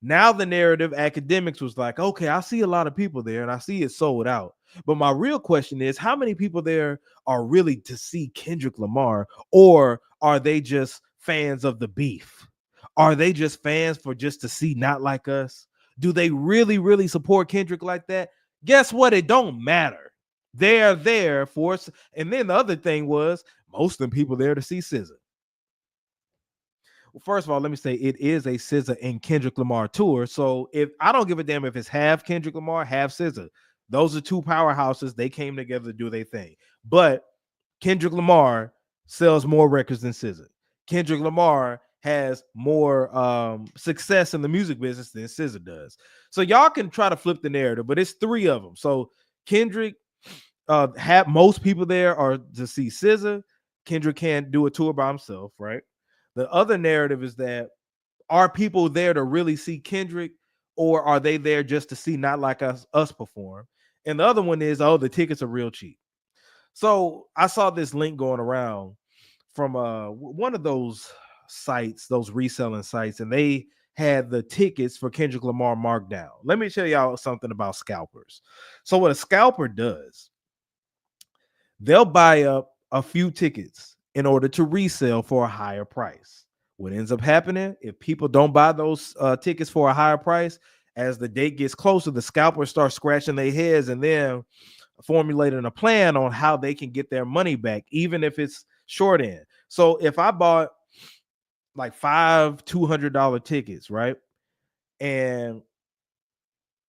Now the narrative, academics, was like, okay, I see a lot of people there and I see it sold out. But my real question is, how many people there are really to see Kendrick Lamar, or are they just fans of the beef? Are they just fans for just to see Not Like Us? Do they really, really support Kendrick like that? Guess what? It don't matter. They are there for us. And then the other thing was, most of them people there to see SZA. Well, first of all, let me say it is a SZA and Kendrick Lamar tour. So if I don't give a damn if it's half Kendrick Lamar, half SZA. Those are two powerhouses. They came together to do their thing. But Kendrick Lamar sells more records than SZA. Kendrick Lamar has more success in the music business than SZA does. So y'all can try to flip the narrative, but it's three of them. So Kendrick, have most people there are to see SZA. Kendrick can't do a tour by himself, right? The other narrative is that, are people there to really see Kendrick, or are they there just to see Not Like Us perform? And the other one is, oh, the tickets are real cheap. So I saw this link going around from one of those sites, those reselling sites, and they had the tickets for Kendrick Lamar marked down. Let me tell y'all something about scalpers. So what a scalper does, they'll buy up a few tickets in order to resell for a higher price. What ends up happening, if people don't buy those tickets for a higher price, as the date gets closer, the scalpers start scratching their heads and then formulating a plan on how they can get their money back, even if it's short end. So if I bought like 5 $200 tickets, right, and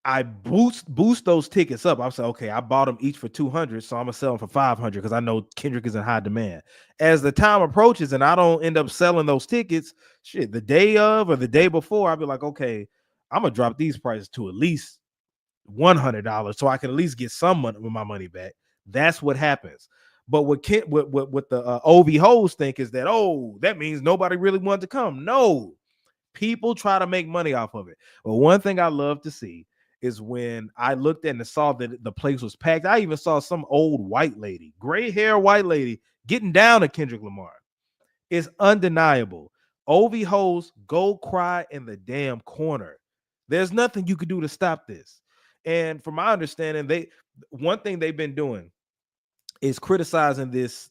I boost those tickets up, I'm saying, okay, I bought them each for 200, so I'm gonna sell them for 500 because I know Kendrick is in high demand. As the time approaches and I don't end up selling those tickets, shit, the day of or the day before, I'll be like, okay, I'm gonna drop these prices to at least $100 so I can at least get some money with my money back. That's what happens. But what the OV hoes think is that, oh, that means nobody really wanted to come. No, people try to make money off of it. But one thing I love to see is when I looked at and saw that the place was packed. I even saw some old white lady, gray hair white lady, getting down to Kendrick Lamar. It's undeniable. OV hoes, go cry in the damn corner. There's nothing you could do to stop this. And from my understanding, one thing they've been doing is criticizing this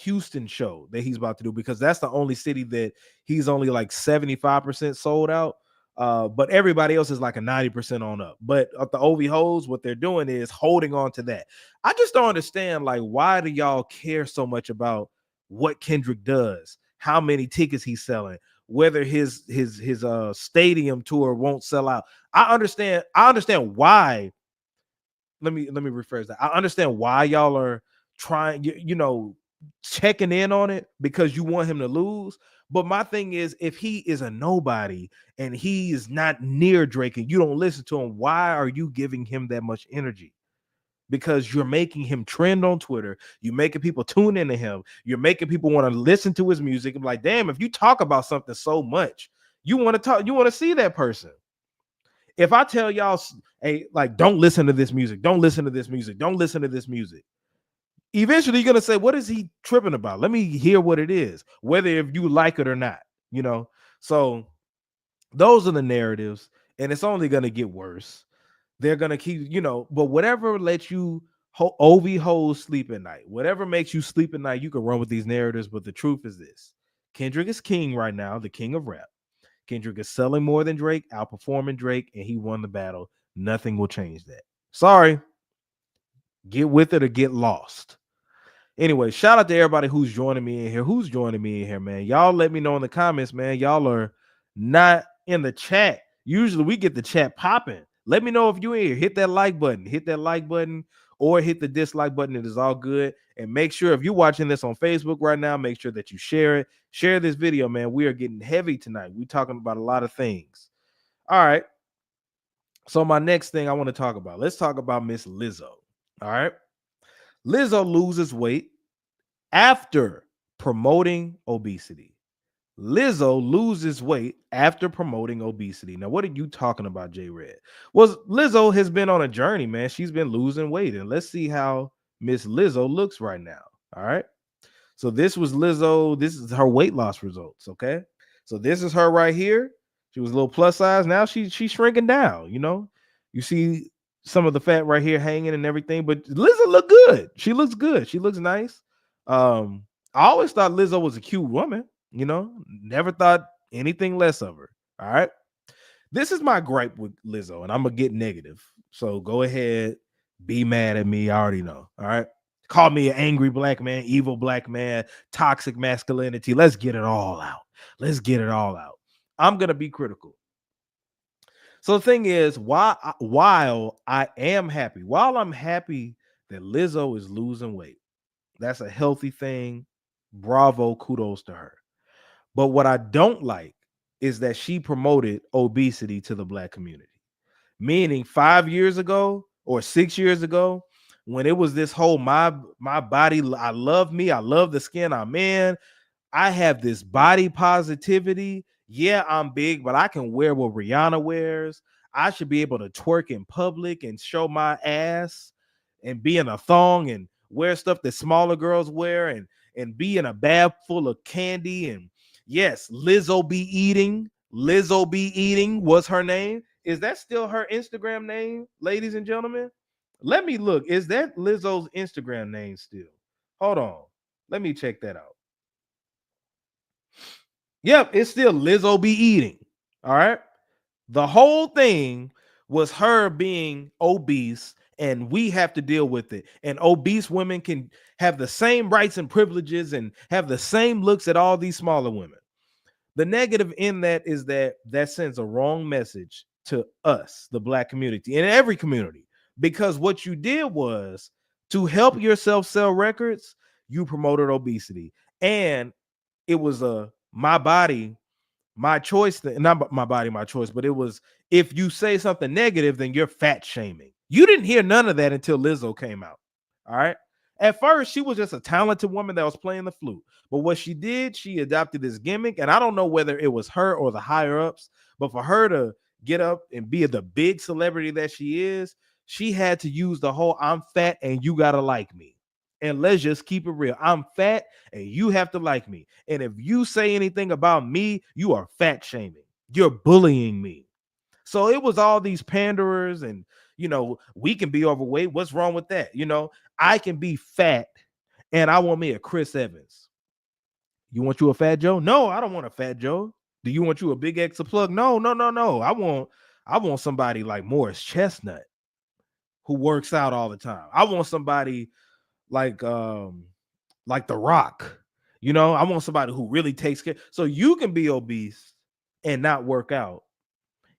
Houston show that he's about to do, because that's the only city that he's only like 75% sold out. But everybody else is like a 90% on up. But the OV hoes, what they're doing is holding on to that. I just don't understand, like, why do y'all care so much about what Kendrick does, how many tickets he's selling, whether his stadium tour won't sell out? I understand why. Let me rephrase that. I understand why y'all are trying, checking in on it, because you want him to lose. But my thing is, if he is a nobody and he is not near Drake and you don't listen to him, why are you giving him that much energy? Because you're making him trend on Twitter. You're making people tune into him. You're making people want to listen to his music. I'm like, damn, if you talk about something so much, you want to see that person. If I tell y'all, hey, like, don't listen to this music, don't listen to this music, don't listen to this music, eventually you're gonna say, what is he tripping about? Let me hear what it is, whether if you like it or not, So those are the narratives, and it's only gonna get worse. They're gonna keep, but whatever lets you OV hoes sleep at night, whatever makes you sleep at night, you can run with these narratives. But the truth is this: Kendrick is king right now, the king of rap. Kendrick is selling more than Drake, outperforming Drake, and he won the battle. Nothing will change that. Sorry. Get with it or get lost. Anyway, shout out to everybody who's joining me in here. Man. Y'all let me know in the comments, man. Y'all are not in the chat. Usually we get the chat popping. Let me know if you're in here. Hit that like button. or hit the dislike button. It is all good. And make sure if you're watching this on Facebook right now, make sure that you share it. Share this video, man. We are getting heavy tonight. We're talking about a lot of things. All right. So my next thing I want to talk about, let's talk about Miss Lizzo. All right. Lizzo loses weight after promoting obesity. Lizzo loses weight after promoting obesity. Now, what are you talking about, J Red? Well, Lizzo has been on a journey, man. She's been losing weight, and let's see how Miss Lizzo looks right now. All right. So this was Lizzo. This is her weight loss results. Okay. So this is her right here. She was a little plus size. Now she's shrinking down. You know, you see some of the fat right here hanging and everything. But Lizzo look good. She looks good. She looks nice. I always thought Lizzo was a cute woman. You know, never thought anything less of her. All right. This is my gripe with Lizzo, and I'm gonna get negative. So go ahead, be mad at me. I already know. All right. Call me an angry black man, evil black man, toxic masculinity. Let's get it all out. Let's get it all out. I'm gonna be critical. So the thing is, while I'm happy that Lizzo is losing weight, that's a healthy thing. Bravo, kudos to her. But what I don't like is that she promoted obesity to the black community. Meaning 5 years ago or 6 years ago, when it was this whole my body, I love me, I love the skin I'm in, I have this body positivity. Yeah, I'm big, but I can wear what Rihanna wears. I should be able to twerk in public and show my ass and be in a thong and wear stuff that smaller girls wear and be in a bag full of candy. And yes, Lizzo be eating. Lizzo be eating was her name. Is that still her Instagram name, ladies and gentlemen? Let me look. Is that Lizzo's Instagram name still? Hold on. Let me check that out. Yep, it's still Lizzo be eating. All right. The whole thing was her being obese, and we have to deal with it. And obese women can have the same rights and privileges and have the same looks at all these smaller women. The negative in that is that sends a wrong message to us, the black community, and every community, because what you did was to help yourself sell records, you promoted obesity. And it was a my body, my choice, not my body, my choice, but it was if you say something negative, then you're fat shaming. You didn't hear none of that until Lizzo came out. All right. At first, she was just a talented woman that was playing the flute. But what she did, she adopted this gimmick. And I don't know whether it was her or the higher ups, but for her to get up and be the big celebrity that she is, she had to use the whole I'm fat and you got to like me. And let's just keep it real. I'm fat and you have to like me. And if you say anything about me, you are fat shaming. You're bullying me. So it was all these panderers and, you know, we can be overweight. What's wrong with that? You know, I can be fat and I want me a Chris Evans. You want you a Fat Joe? No, I don't want a Fat Joe. Do you want you a Big X plug? No. I want somebody like Morris Chestnut who works out all the time. I want somebody like The Rock. You know, I want somebody who really takes care. So you can be obese and not work out.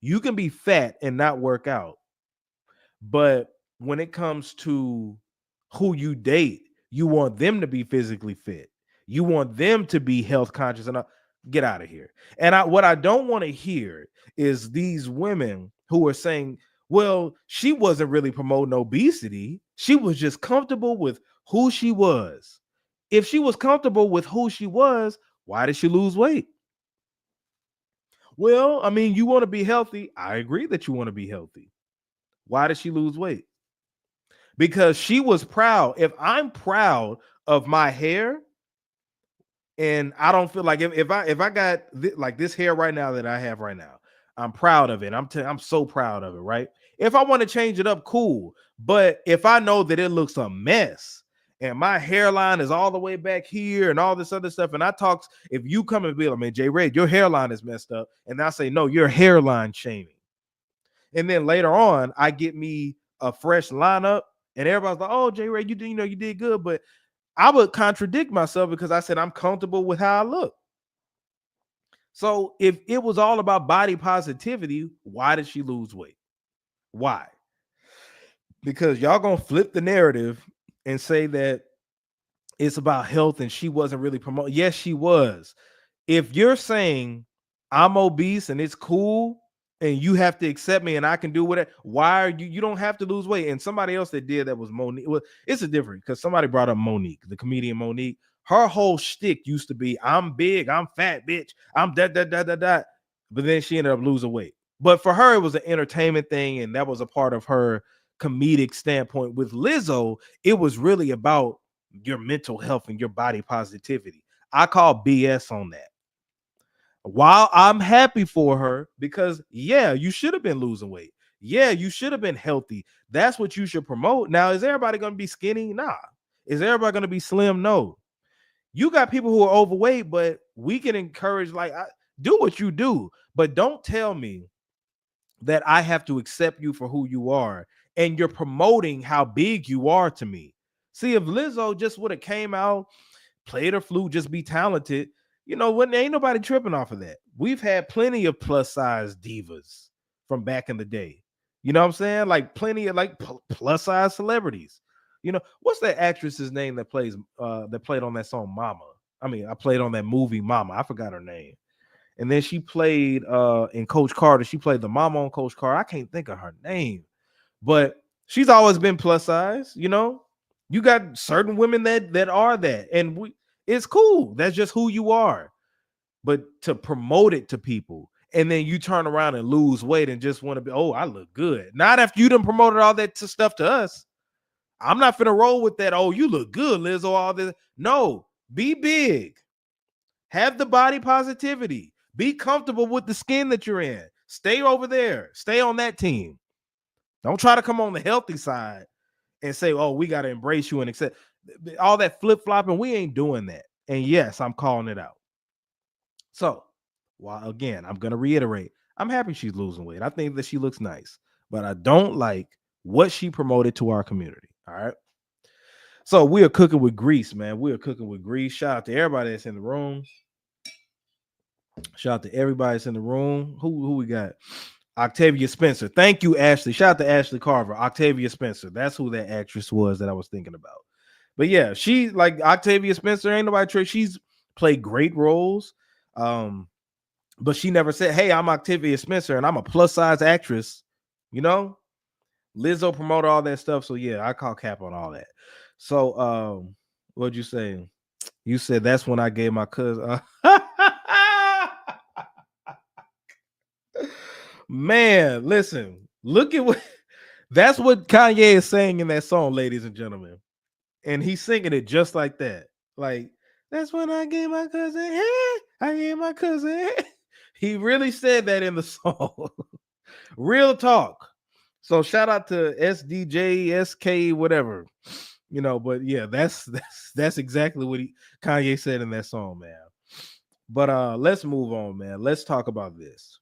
You can be fat and not work out. But when it comes to who you date, you want them to be physically fit. You want them to be health conscious and get out of here. And what I don't want to hear is these women who are saying, well, she wasn't really promoting obesity. She was just comfortable with who she was. If she was comfortable with who she was, why did she lose weight? Well, I mean, you want to be healthy. I agree that you want to be healthy. Why did she lose weight? Because she was proud. If I'm proud of my hair, and I don't feel like if I got like this hair right now that I have right now, I'm proud of it. I'm so proud of it, right? If I want to change it up, cool. But if I know that it looks a mess and my hairline is all the way back here and all this other stuff, and if you come and be like, man, J Red, your hairline is messed up, and I say, no, your hairline shaming. And then later on, I get me a fresh lineup, and everybody's like, oh, J Ray, you did good. But I would contradict myself because I said I'm comfortable with how I look. So if it was all about body positivity, why did she lose weight? Why? because y'all gonna flip the narrative and say that it's about health and she wasn't really promoting. Yes, she was. If you're saying I'm obese and it's cool and you have to accept me and I can do whatever, why are you don't have to lose weight? And somebody else that did that was Monique. Well, it's a different because somebody brought up Monique, the comedian Monique. Her whole shtick used to be I'm big, I'm fat, bitch, I'm that. But then she ended up losing weight. But for her, it was an entertainment thing, and that was a part of her comedic standpoint. With Lizzo, it was really about your mental health and your body positivity. I call BS on that. While I'm happy for her, because yeah, you should have been losing weight. Yeah, you should have been healthy. That's what you should promote. Now, is everybody going to be skinny? Nah. Is everybody going to be slim? No. You got people who are overweight, but we can encourage, like, do what you do, but don't tell me that I have to accept you for who you are and you're promoting how big you are to me. See, if Lizzo just would have came out, played her flute, just be talented, ain't nobody tripping off of that. We've had plenty of plus size divas from back in the day. You know what I'm saying? Like plenty of like plus size celebrities. What's that actress's name that played on that song Mama? I played on that movie Mama. I forgot her name. And then she played in Coach Carter. She played the mama on Coach Carter. I can't think of her name, but she's always been plus size. You got certain women that are that, and it's cool. That's just who you are. But to promote it to people, and then you turn around and lose weight and just want to be, oh, I look good. Not after you done promoted all that stuff to us. I'm not finna roll with that. Oh, you look good, Lizzo. All this. No, be big. Have the body positivity. Be comfortable with the skin that you're in. Stay over there. Stay on that team. Don't try to come on the healthy side and say, oh, we got to embrace you and accept all that flip-flopping. We ain't doing that. And yes, I'm calling it out. So, while again, I'm going to reiterate, I'm happy she's losing weight. I think that she looks nice, but I don't like what she promoted to our community. All right. So we are cooking with grease, man. We are cooking with grease. Shout out to everybody that's in the room. Shout out to everybody that's in the room. Who we got? Octavia Spencer. Thank you, Ashley. Shout out to Ashley Carver. Octavia Spencer. That's who that actress was that I was thinking about. But yeah, she like Octavia Spencer. Ain't nobody trick. She's played great roles. But she never said, hey, I'm Octavia Spencer and I'm a plus size actress. Lizzo promoted all that stuff. So yeah, I call cap on all that. So what'd you say? You said that's when I gave my cousin. Man, listen, look at that's what Kanye is saying in that song, ladies and gentlemen. And he's singing it just like that. Like, that's when I gave my cousin. I gave my cousin. He really said that in the song. Real talk. So shout out to SDJ, SK, whatever. But yeah, that's exactly what Kanye said in that song, man. But let's move on, man. Let's talk about this.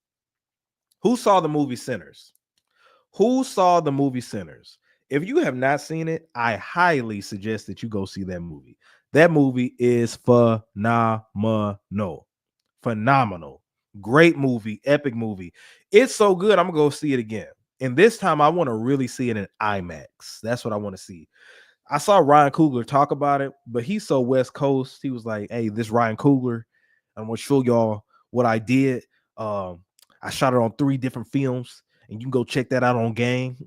Who saw the movie Sinners? Who saw the movie Sinners? If you have not seen it, I highly suggest that you go see that movie. That movie is phenomenal. Phenomenal. Great movie, epic movie. It's so good, I'm going to go see it again. And this time, I want to really see it in IMAX. That's what I want to see. I saw Ryan Coogler talk about it, but he's so West Coast. He was like, hey, this Ryan Coogler, I'm going to show y'all what I did. I shot it on 3 different films, and you can go check that out on Gang.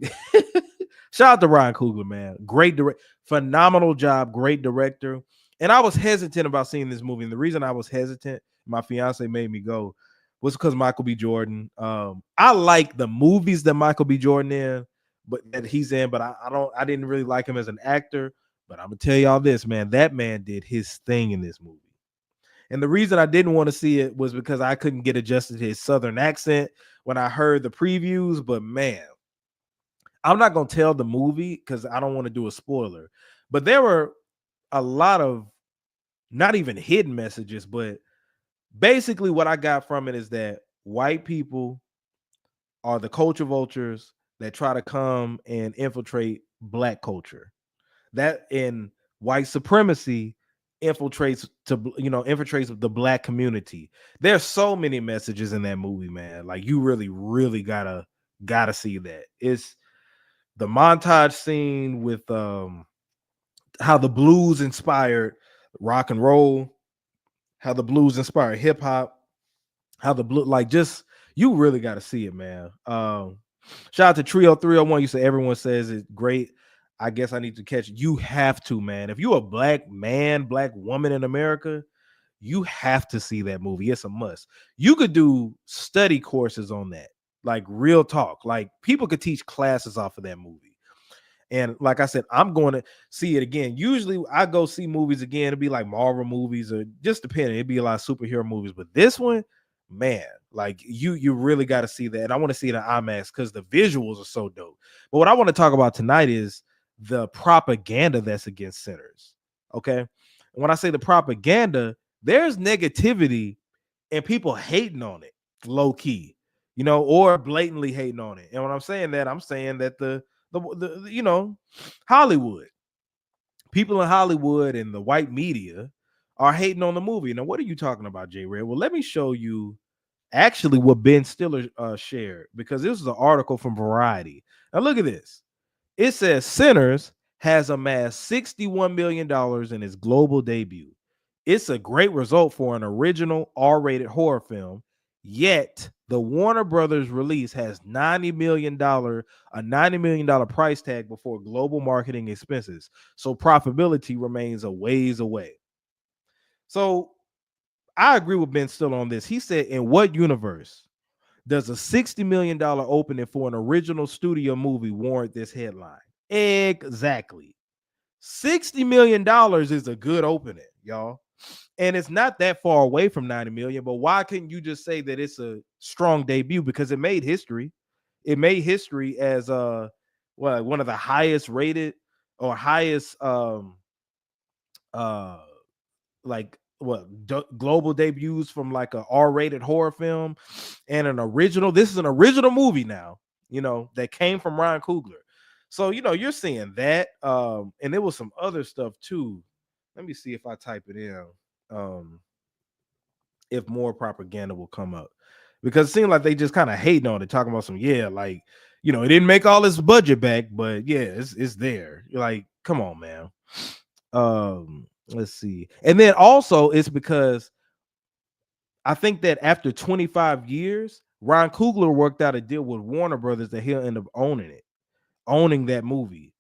Shout out to Ryan Coogler, man. Great director, phenomenal job, great director. And I was hesitant about seeing this movie. And the reason I was hesitant, my fiance made me go, was because Michael B. Jordan. I like the movies that Michael B. Jordan he's in, but I didn't really like him as an actor. But I'm gonna tell y'all this, man. That man did his thing in this movie. And the reason I didn't want to see it was because I couldn't get adjusted to his Southern accent when I heard the previews. But man, I'm not going to tell the movie because I don't want to do a spoiler. But there were a lot of not even hidden messages, but basically what I got from it is that white people are the culture vultures that try to come and infiltrate black culture. That in white supremacy infiltrates the black community. There's so many messages in that movie, man. Like you really, really gotta see that. It's the montage scene with how the blues inspired rock and roll, how the blues inspired hip hop, how the blue, like, just, you really got to see it, man. Shout out to Trio 301. You say everyone says it's great. I guess I need to catch it. You have to, man. If you're a black man, black woman in America, you have to see that movie. It's a must. You could do study courses on that, like real talk. Like, people could teach classes off of that movie. And like I said, I'm going to see it again. Usually I go see movies again. It'd be like Marvel movies or just depending. It'd be a lot of superhero movies. But this one, man, like you really got to see that. And I want to see it in IMAX because the visuals are so dope. But what I want to talk about tonight is the propaganda that's against sinners. Okay. And when I say the propaganda, there's negativity and people hating on it low key, or blatantly hating on it. And when I'm saying that, I'm saying that the Hollywood people in Hollywood and the white media are hating on the movie. Now, what are you talking about, J Red? Well, let me show you actually what Ben Stiller shared, because this is an article from Variety. Now, look at this. It says Sinners has amassed $61 million in its global debut. It's a great result for an original R-rated horror film. Yet the Warner Brothers release has a $90 million price tag before global marketing expenses. So profitability remains a ways away. So I agree with Ben Stiller on this. He said, in what universe does a $60 million opening for an original studio movie warrant this headline? Exactly. $60 million is a good opening, y'all. And it's not that far away from 90 million, but why couldn't you just say that it's a strong debut? Because it made history. It made history as one of the highest rated or highest global debuts from like a R-rated horror film and an original. This is an original movie now, that came from Ryan Coogler. So, you're seeing that. And there was some other stuff too. Let me see if I type it in. If more propaganda will come up, because it seemed like they just kind of hating on it, talking about some, it didn't make all its budget back, but yeah, it's there. You're like, come on, man. Let's see. And then also it's because I think that after 25 years, Ryan Coogler worked out a deal with Warner Brothers that he'll end up owning that movie.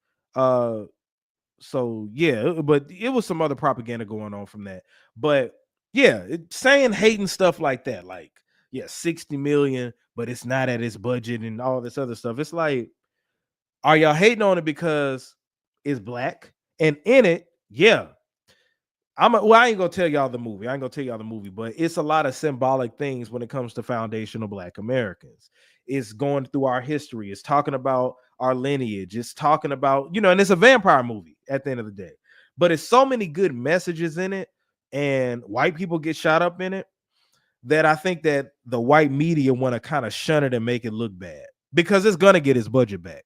So yeah, but it was some other propaganda going on from that. But yeah, saying hating stuff like that, like, 60 million, but it's not at its budget and all this other stuff. It's like, are y'all hating on it because it's black? And in it, I ain't gonna tell y'all the movie. But it's a lot of symbolic things when it comes to foundational black Americans. It's going through our history. It's talking about our lineage. It's talking about, and it's a vampire movie at the end of the day. But it's so many good messages in it, and white people get shot up in it, that I think that the white media want to kind of shun it and make it look bad, because it's gonna get its budget back.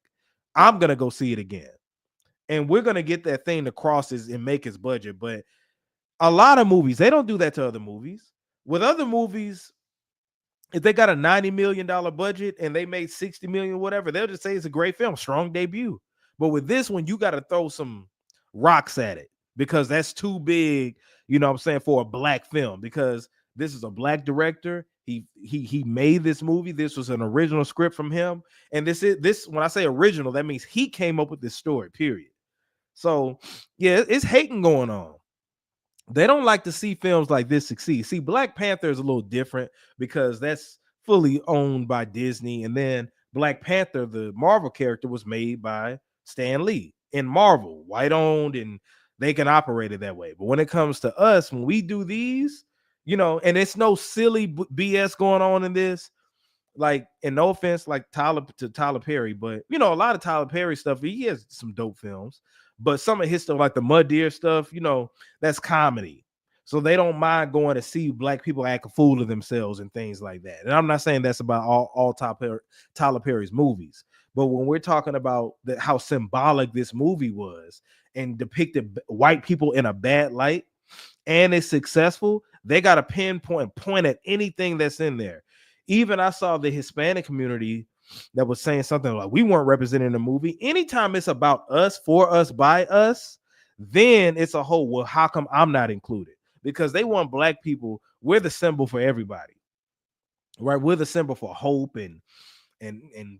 I'm gonna go see it again, and we're gonna get that thing to cross and make its budget. But a lot of movies, they don't do that to other movies. With other movies, if they got a $90 million budget and they made 60 million, whatever, they'll just say it's a great film, strong debut. But with this one, you got to throw some rocks at it, because that's too big, for a black film, because this is a black director. He made this movie. This was an original script from him. And this when I say original, that means he came up with this story, period. So yeah, it's hating going on. They don't like to see films like this succeed. See, Black Panther is a little different because that's fully owned by Disney. And then Black Panther, the Marvel character, was made by Stan Lee in Marvel, white owned, and they can operate it that way. But when it comes to us, when we do these, and it's no silly BS going on in this, like, and no offense, like Tyler Perry, but a lot of Tyler Perry stuff, he has some dope films, but some of his stuff, like the Mud Deer stuff, that's comedy. So they don't mind going to see black people act a fool of themselves and things like that. And I'm not saying that's about all Tyler Perry's movies, but when we're talking about how symbolic this movie was and depicted white people in a bad light, and it's successful, they got to point at anything that's in there. Even I saw the Hispanic community that was saying something like we weren't represented in the movie. Anytime it's about us, for us, by us, then it's a whole, well, how come I'm not included? Because they want black people. We're the symbol for everybody, right? We're the symbol for hope and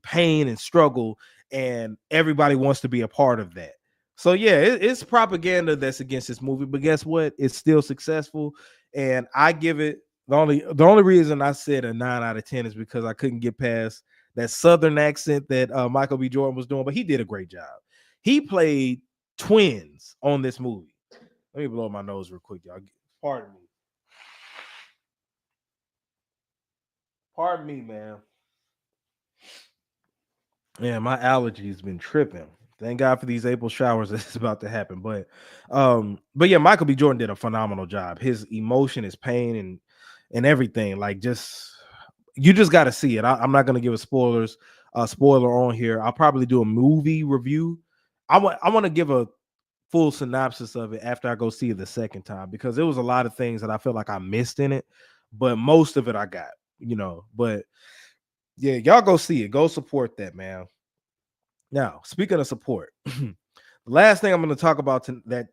pain and struggle, and everybody wants to be a part of that. So yeah, it's propaganda that's against this movie, but guess what? It's still successful, and I give it the only reason I said a 9 out of 10 is because I couldn't get past that Southern accent that Michael B. Jordan was doing, but he did a great job. He played twins on this movie. Let me blow my nose real quick, y'all. Pardon me, man. Yeah, my allergies been tripping. Thank God for these April showers that's about to happen. But yeah, Michael B. Jordan did a phenomenal job. His emotion, his pain, and everything. Like, you just got to see it. I'm not gonna give a spoiler on here. I'll probably do a movie review. I want to give a full synopsis of it after I go see it the second time, because there was a lot of things that I feel like I missed in it, but most of it I got, But yeah, y'all go see it. Go support that, man. Now, speaking of support, the last thing I'm going to talk about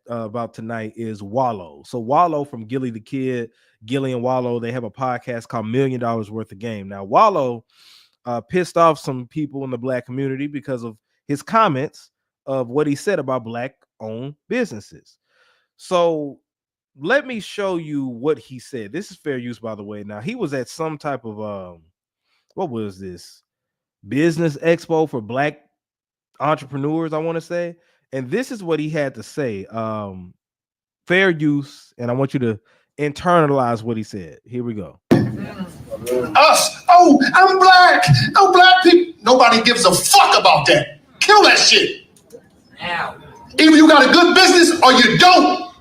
about tonight is Wallow. So Wallow from Gilly the Kid, Gilly and Wallow, they have a podcast called $1 Million Worth of Game. Now, Wallow pissed off some people in the black community because of his comments of what he said about black-owned businesses. So let me show you what he said. This is fair use, by the way. Now, he was at some type of what was this? Business expo for black entrepreneurs, I want to say. And this is what he had to say. Fair use, and I want you to internalize what he said. Here we go. Us. Oh, I'm black. No black people. Nobody gives a fuck about that. Kill that shit. Ow. Either you got a good business or you don't.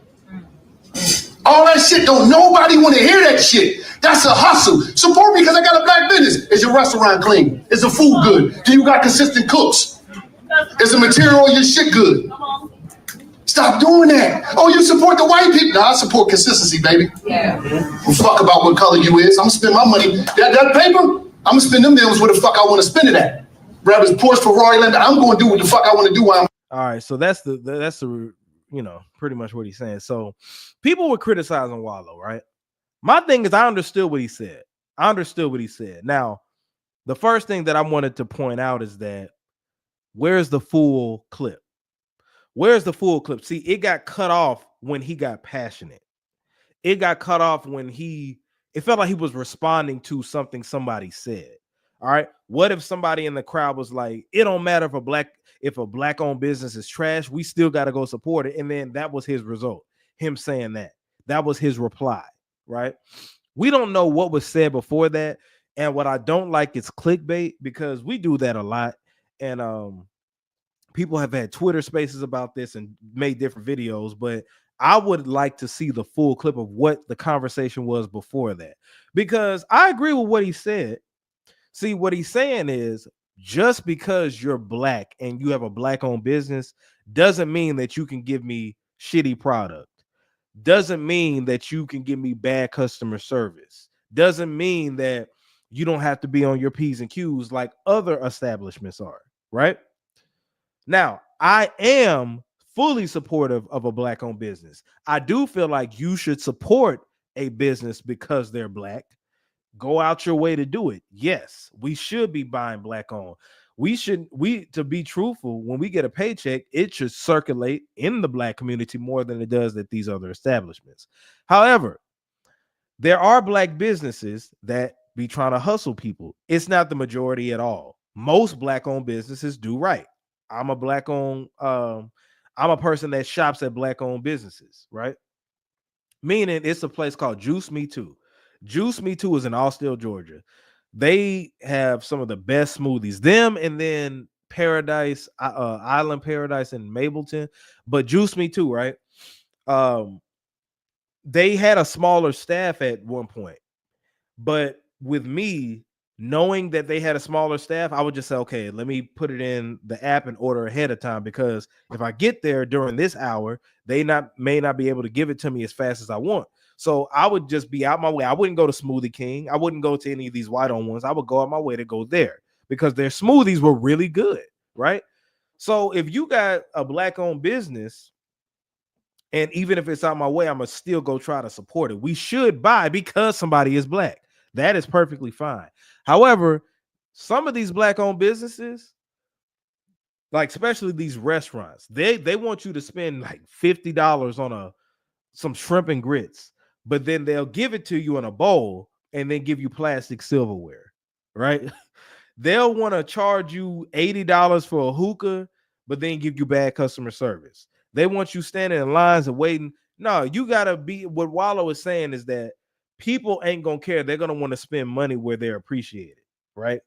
All that shit, don't nobody want to hear that shit. That's a hustle. Support me because I got a black business. Is your restaurant clean? Is the food good? Do you got consistent cooks? Is the material on your shit good? Stop doing that. Oh, you support the white people? No, I support consistency, baby. Yeah. Well, fuck about what color you is. I'm gonna spend my money. That paper, I'm gonna spend them bills where the fuck I want to spend it at. Rather it's Porsche, Ferrari, Lambo. I'm gonna do what the fuck I want to do while I'm. All right, so that's the pretty much what he's saying. So people were criticizing Wallow, right? My thing is, I understood what he said. Now, the first thing that I wanted to point out is that where's the full clip? See, it got cut off when he got passionate. It got cut off when it felt like he was responding to something somebody said. All right. What if somebody in the crowd was like, it don't matter if a black-owned business is trash, we still got to go support it. And then that was his result, him saying that. That was his reply, right? We don't know what was said before that. And what I don't like is clickbait, because we do that a lot. And people have had Twitter spaces about this and made different videos, but I would like to see the full clip of what the conversation was before that, because I agree with what he said. See, what he's saying is, just because you're black and you have a black-owned business doesn't mean that you can give me shitty product. Doesn't mean that you can give me bad customer service. Doesn't mean that you don't have to be on your P's and Q's like other establishments are, right? Now, I am fully supportive of a black-owned business. I do feel like you should support a business because they're black. Go out your way to do it. Yes, we should be buying black-owned. To be truthful, when we get a paycheck, it should circulate in the black community more than it does at these other establishments. However, there are black businesses that be trying to hustle people. It's not the majority at all. Most black-owned businesses do right. I'm a black-owned, I'm a person that shops at black-owned businesses, right? Meaning it's a place called Juice Me Too. Juice Me Too is in Austell, Georgia. They have some of the best smoothies. Them and then Paradise, Island Paradise in Mableton. But Juice Me Too, right? They had a smaller staff at one point. But with me, knowing that they had a smaller staff, I would just say, okay, let me put it in the app and order ahead of time, because if I get there during this hour, they may not be able to give it to me as fast as I want. So I would just be out my way. I wouldn't go to Smoothie King. I wouldn't go to any of these white-owned ones. I would go out my way to go there. because their smoothies were really good, right? So if you got a black-owned business, and even if it's out my way, I'm gonna still go try to support it. We should buy because somebody is black. That is perfectly fine. However, some of these black-owned businesses, like especially these restaurants, they want you to spend like $50 on some shrimp and grits, but then they'll give it to you in a bowl and then give you plastic silverware, right? They'll want to charge you $80 for a hookah, but then give you bad customer service. They want you standing in lines and waiting. No, you gotta be. What Wallow is saying is that people ain't gonna care. They're gonna want to spend money where they're appreciated, right?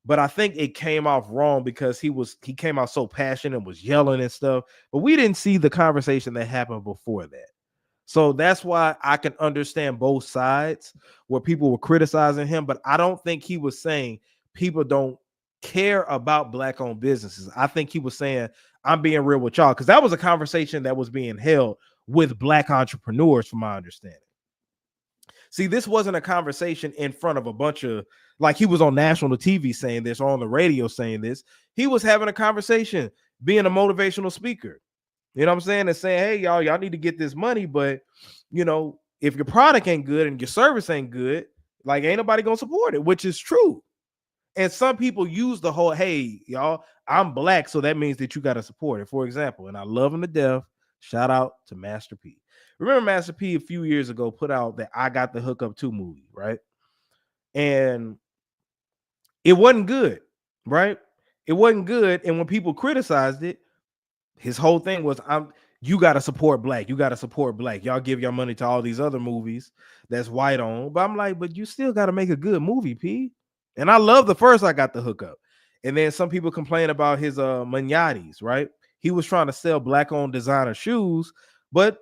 But I think it came off wrong because he came out so passionate and was yelling and stuff. But we didn't see the conversation that happened before that. So that's why I can understand both sides where people were criticizing him, but I don't think he was saying people don't care about black-owned businesses. I think he was saying, I'm being real with y'all, because that was a conversation that was being held with black entrepreneurs, from my understanding. See, this wasn't a conversation in front of a bunch of, like he was on national TV saying this or on the radio saying this. He was having a conversation, being a motivational speaker. You know what I'm saying? And saying, hey, y'all need to get this money, but you know, if your product ain't good and your service ain't good, like ain't nobody gonna support it, which is true. And some people use the whole, hey, y'all, I'm black, so that means that you got to support it. For example, and I love him to death. Shout out to Master P. Remember Master P a few years ago put out that I Got the Hookup 2 movie, right? And it wasn't good, right? It wasn't good. And when people criticized it, his whole thing was, you got to support black. You got to support black. Y'all give your money to all these other movies that's white on. But I'm like, but you still got to make a good movie, P. And I love the first I Got the Hookup. And then some people complain about his Manatis, right? He was trying to sell black-owned designer shoes, but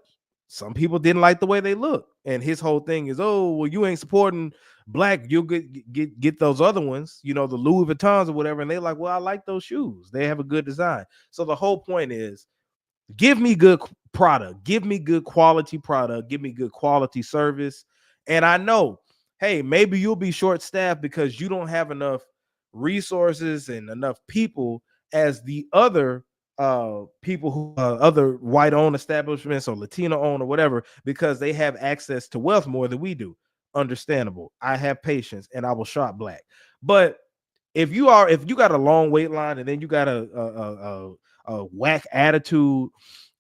some people didn't like the way they look. And his whole thing is, oh, well, you ain't supporting black. You'll get those other ones, you know, the Louis Vuittons or whatever. And they're like, well, I like those shoes. They have a good design. So the whole point is, give me good product. Give me good quality product. Give me good quality service. And I know, hey, maybe you'll be short-staffed because you don't have enough resources and enough people as the other people who other white-owned establishments or Latino-owned or whatever, because they have access to wealth more than we do. Understandable. I have patience and I will shop black. But if you got a long wait line and then you got a whack attitude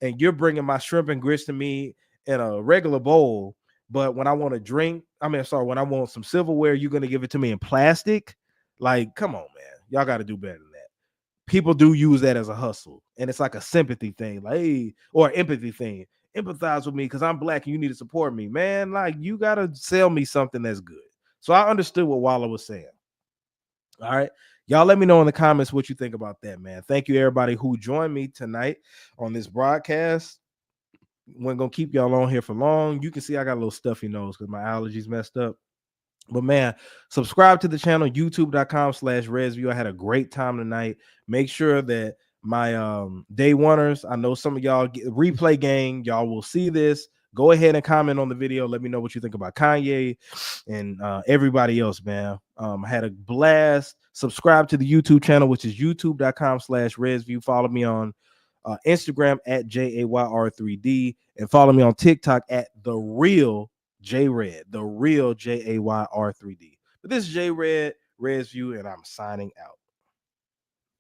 and you're bringing my shrimp and grits to me in a regular bowl, but when I want a drink, when I want some silverware, you're going to give it to me in plastic. Like, come on, man. Y'all got to do better than that. People do use that as a hustle. And it's like a sympathy thing, like, hey, or empathy thing. Empathize with me because I'm black and you need to support me. Man, like, you got to sell me something that's good. So I understood what Wallow was saying. All right. Y'all let me know in the comments what you think about that, man. Thank you, everybody who joined me tonight on this broadcast. We're going to keep y'all on here for long. You can see I got a little stuffy nose because my allergies messed up. But, man, subscribe to the channel, youtube.com/ResView. I had a great time tonight. Make sure that my day oneers, I know some of y'all replay gang, y'all will see this. Go ahead and comment on the video. Let me know what you think about Kanye and everybody else, man. I had a blast. Subscribe to the YouTube channel, which is youtube.com/ResView. Follow me on Instagram at JAYR3D and follow me on TikTok at The Real JRed, The Real JAYR3D. But this is JRed, ResView, and I'm signing out.